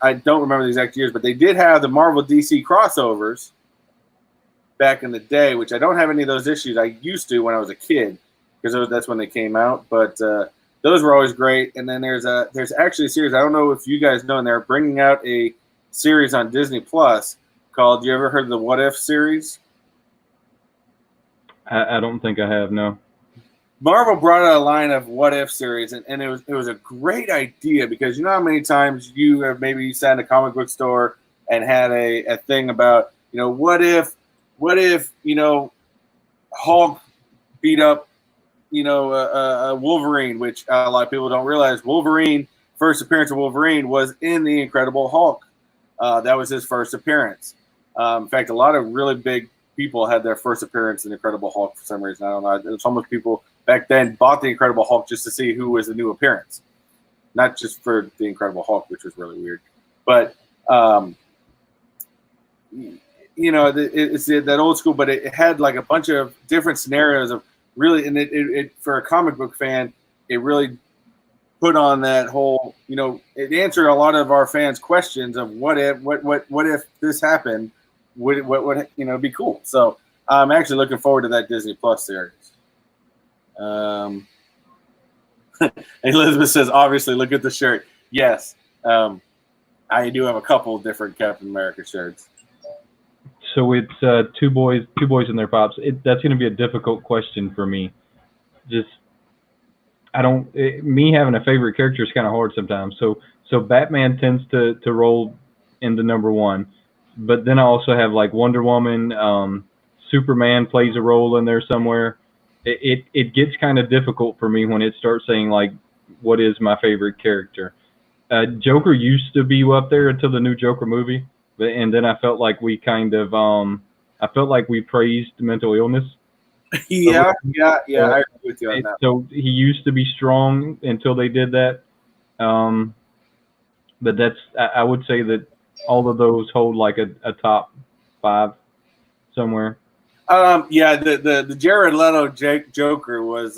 I don't remember the exact years, but they did have the Marvel DC crossovers back in the day, which I don't have any of those issues. I used to when I was a kid, because that's when they came out. But those were always great. And then there's actually a series, I don't know if you guys know, and they're bringing out a series on Disney Plus called, you ever heard of the What If series? I don't think I have, no. Marvel brought out a line of What If series, and it was a great idea, because you know how many times you have maybe sat in a comic book store and had a thing about, what if Hulk beat up Wolverine, which a lot of people don't realize. First appearance of Wolverine was in the Incredible Hulk. That was his first appearance. In fact, a lot of really big people had their first appearance in Incredible Hulk for some reason. I don't know. It's almost people back then bought the Incredible Hulk just to see who was the new appearance, not just for the Incredible Hulk, which was really weird. But it's that old school, but it had like a bunch of different scenarios of really, and it for a comic book fan, it really put on that whole, it answered a lot of our fans' questions of what if this happened, what be cool. So I'm actually looking forward to that Disney Plus series. Elizabeth says, obviously, look at the shirt. Yes, I do have a couple of different Captain America shirts. So it's two boys and their pops. That's going to be a difficult question for me. Me having a favorite character is kind of hard sometimes. So Batman tends to roll into number one, but then I also have like Wonder Woman, Superman plays a role in there somewhere. It gets kind of difficult for me when it starts saying like, what is my favorite character? Joker used to be up there until the new Joker movie, and then I felt like we praised mental illness. Yeah, I agree with you on that. So he used to be strong until they did that. But I would say that all of those hold like a top 5 somewhere. The Jared Leto Joker was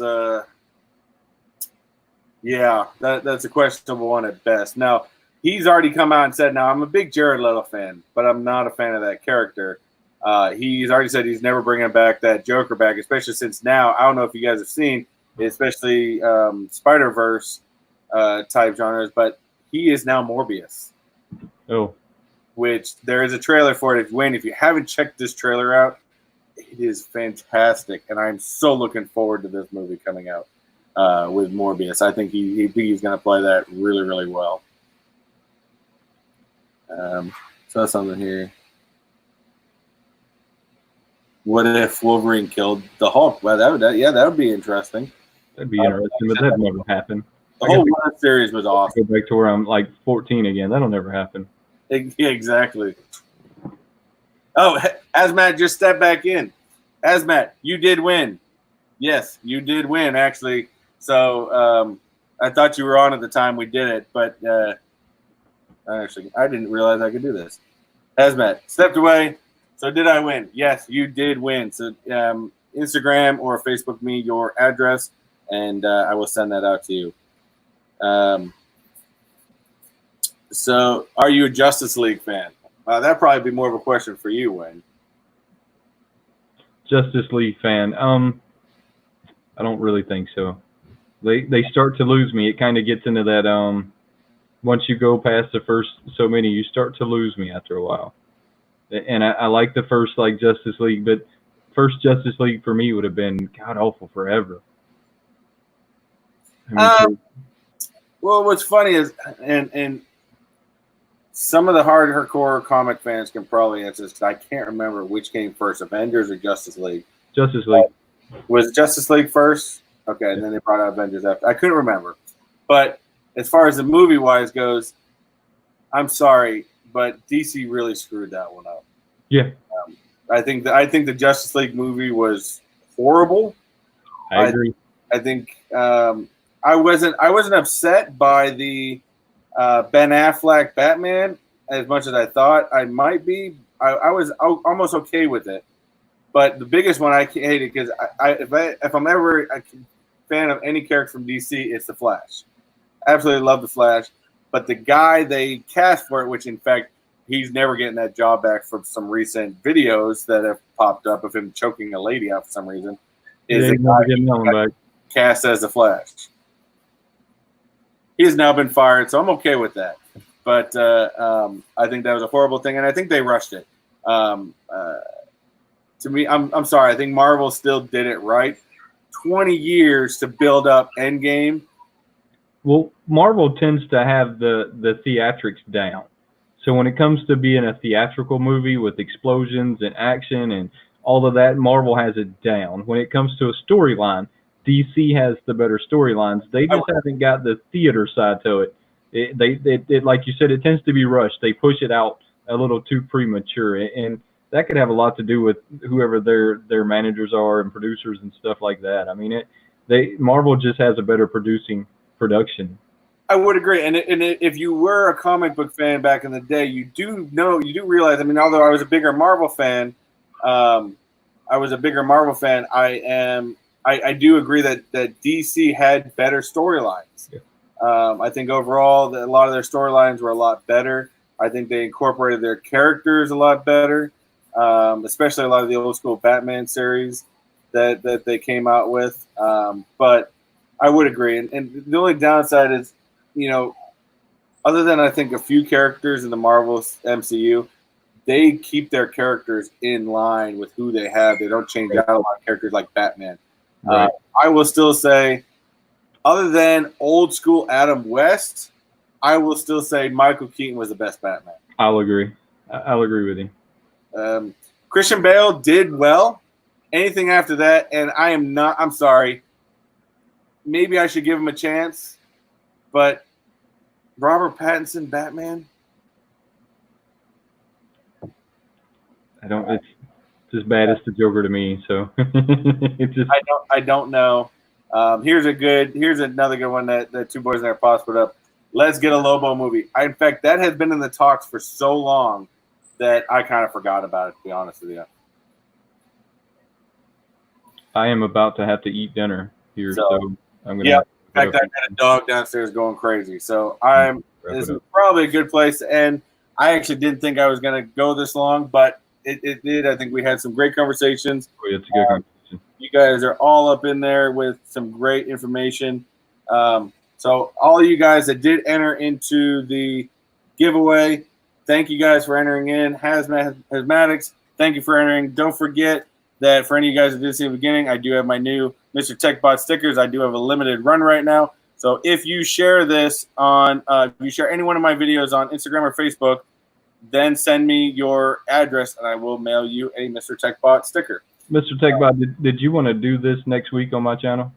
that's a questionable one at best. Now, he's already come out and said, now I'm a big Jared Leto fan, but I'm not a fan of that character. He's already said he's never bringing back that Joker back, especially since now, I don't know if you guys have seen, especially Spider-Verse type genres, but he is now Morbius. Oh. Which there is a trailer for it. If you haven't checked this trailer out, it is fantastic, and I'm so looking forward to this movie coming out with Morbius. I think he's going to play that really, really well. So that's something here. What if Wolverine killed the Hulk? Well, that would be interesting. That'd be interesting, but that never happened. The whole one series was awesome. Go back to where I'm like 14 again. That'll never happen. Yeah, exactly. Oh, Asmat, just step back in. Asmat, you did win. Yes, you did win, actually. So I thought you were on at the time we did it, but actually, I didn't realize I could do this. Asmat, stepped away. So did I win? Yes, you did win. So Instagram or Facebook me your address, and I will send that out to you. So are you a Justice League fan? That'd probably be more of a question for you, Wayne. Justice League fan. I don't really think so. They start to lose me. It kind of gets into that once you go past the first so many, you start to lose me after a while. And I like the first like Justice League, but first Justice League for me would have been god awful forever. Well, what's funny is, and some of the hardcore comic fans can probably answer this, because I can't remember which came first, Avengers or Justice League. Justice League. Was Justice League first? Okay, and then they brought out Avengers after. I couldn't remember. But as far as the movie-wise goes, I'm sorry, but DC really screwed that one up. Yeah, I think the Justice League movie was horrible. I agree. I think I wasn't upset by the Ben Affleck Batman as much as I thought I might be. I was almost okay with it, but the biggest one I hated because if I'm ever a fan of any character from DC, it's the Flash. Absolutely love the Flash, but the guy they cast for it, which in fact he's never getting that job back from some recent videos that have popped up of him choking a lady out for some reason, is the guy getting that one back. Cast as the Flash. He has now been fired, so I'm okay with that. But I think that was a horrible thing, and I think they rushed it. To me, I'm sorry. I think Marvel still did it right. 20 years to build up Endgame. Well, Marvel tends to have the theatrics down. So when it comes to being a theatrical movie with explosions and action and all of that, Marvel has it down. When it comes to a storyline, DC has the better storylines. They just haven't got the theater side to it. It like you said, it tends to be rushed. They push it out a little too premature, and that could have a lot to do with whoever their managers are and producers and stuff like that. I mean, Marvel just has a better production. I would agree, and if you were a comic book fan back in the day, you do realize. I mean, although I was a bigger Marvel fan, I do agree that DC had better storylines. Yeah. I think overall, a lot of their storylines were a lot better. I think they incorporated their characters a lot better, especially a lot of the old school Batman series that they came out with. But I would agree, and the only downside is, other than I think a few characters in the Marvel MCU, they keep their characters in line with who they have. They don't change out a lot of characters like Batman. Right. I will still say, other than old school Adam West, I will still say Michael Keaton was the best Batman. I'll agree. I'll agree with you. Christian Bale did well. Anything after that, and I'm sorry. Maybe I should give him a chance, but Robert Pattinson Batman? It's as bad as the Joker to me, so it's just I don't know. Here's another good one that Two Boys and Their Pops put up. Let's get a Lobo movie. In fact, that has been in the talks for so long that I kind of forgot about it, to be honest with you. I am about to have to eat dinner here, so I'm gonna. Yeah, in fact, I got a dog downstairs going crazy, so this is probably a good place to end. I actually didn't think I was going to go this long, but it did. I think we had some great conversations. Oh, yeah, it's a good conversation. You guys are all up in there with some great information. So all of you guys that did enter into the giveaway, thank you guys for entering in. Hazmatics, thank you for entering. Don't forget that for any of you guys that didn't see the beginning, I do have my new Mr. TechBot stickers. I do have a limited run right now. So if you share this if you share any one of my videos on Instagram or Facebook, then send me your address and I will mail you a Mr. TechBot sticker. Mr. TechBot, did you want to do this next week on my channel?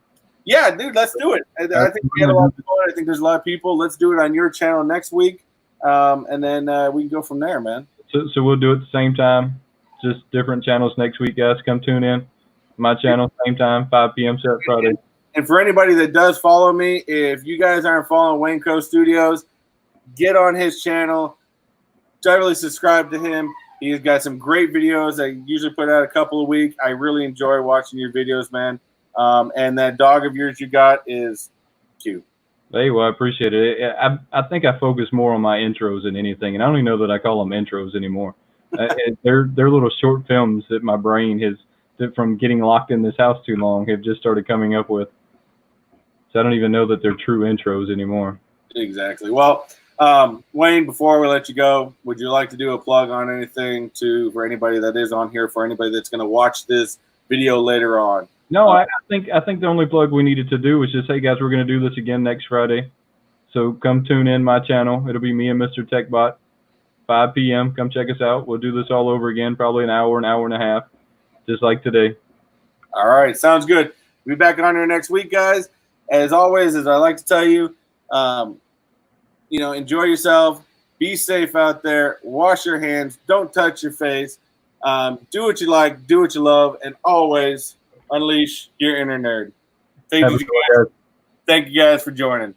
Yeah, dude, let's do it. I think we had a lot of fun. I think there's a lot of people. Let's do it on your channel next week, and then we can go from there, man. So we'll do it at the same time, just different channels next week, guys. Come tune in. My channel, same time, 5 p.m. Saturday, Friday. And for anybody that does follow me, if you guys aren't following WayneKo Studios, get on his channel. Definitely subscribe to him. He's got some great videos. I usually put out a couple a week. I really enjoy watching your videos, man. And that dog of yours you got is cute. Hey, well, I appreciate it. I think I focus more on my intros than anything, and I don't even know that I call them intros anymore. They're little short films that my brain has, from getting locked in this house too long, have just started coming up with. So I don't even know that they're true intros anymore. Exactly. Well, Wayne, before we let you go, would you like to do a plug on anything for anybody that is on here, for anybody that's going to watch this video later on? No, I think the only plug we needed to do was just, hey guys, we're going to do this again next Friday. So come tune in my channel. It'll be me and Mr. TechBot, 5 p.m. Come check us out. We'll do this all over again, probably an hour and a half, just like today. All right, sounds good. We'll be back on here next week, guys. As always, as I like to tell you, enjoy yourself. Be safe out there. Wash your hands. Don't touch your face. Do what you like. Do what you love. And always unleash your inner nerd. Have a good one, guys. Thank you guys for joining.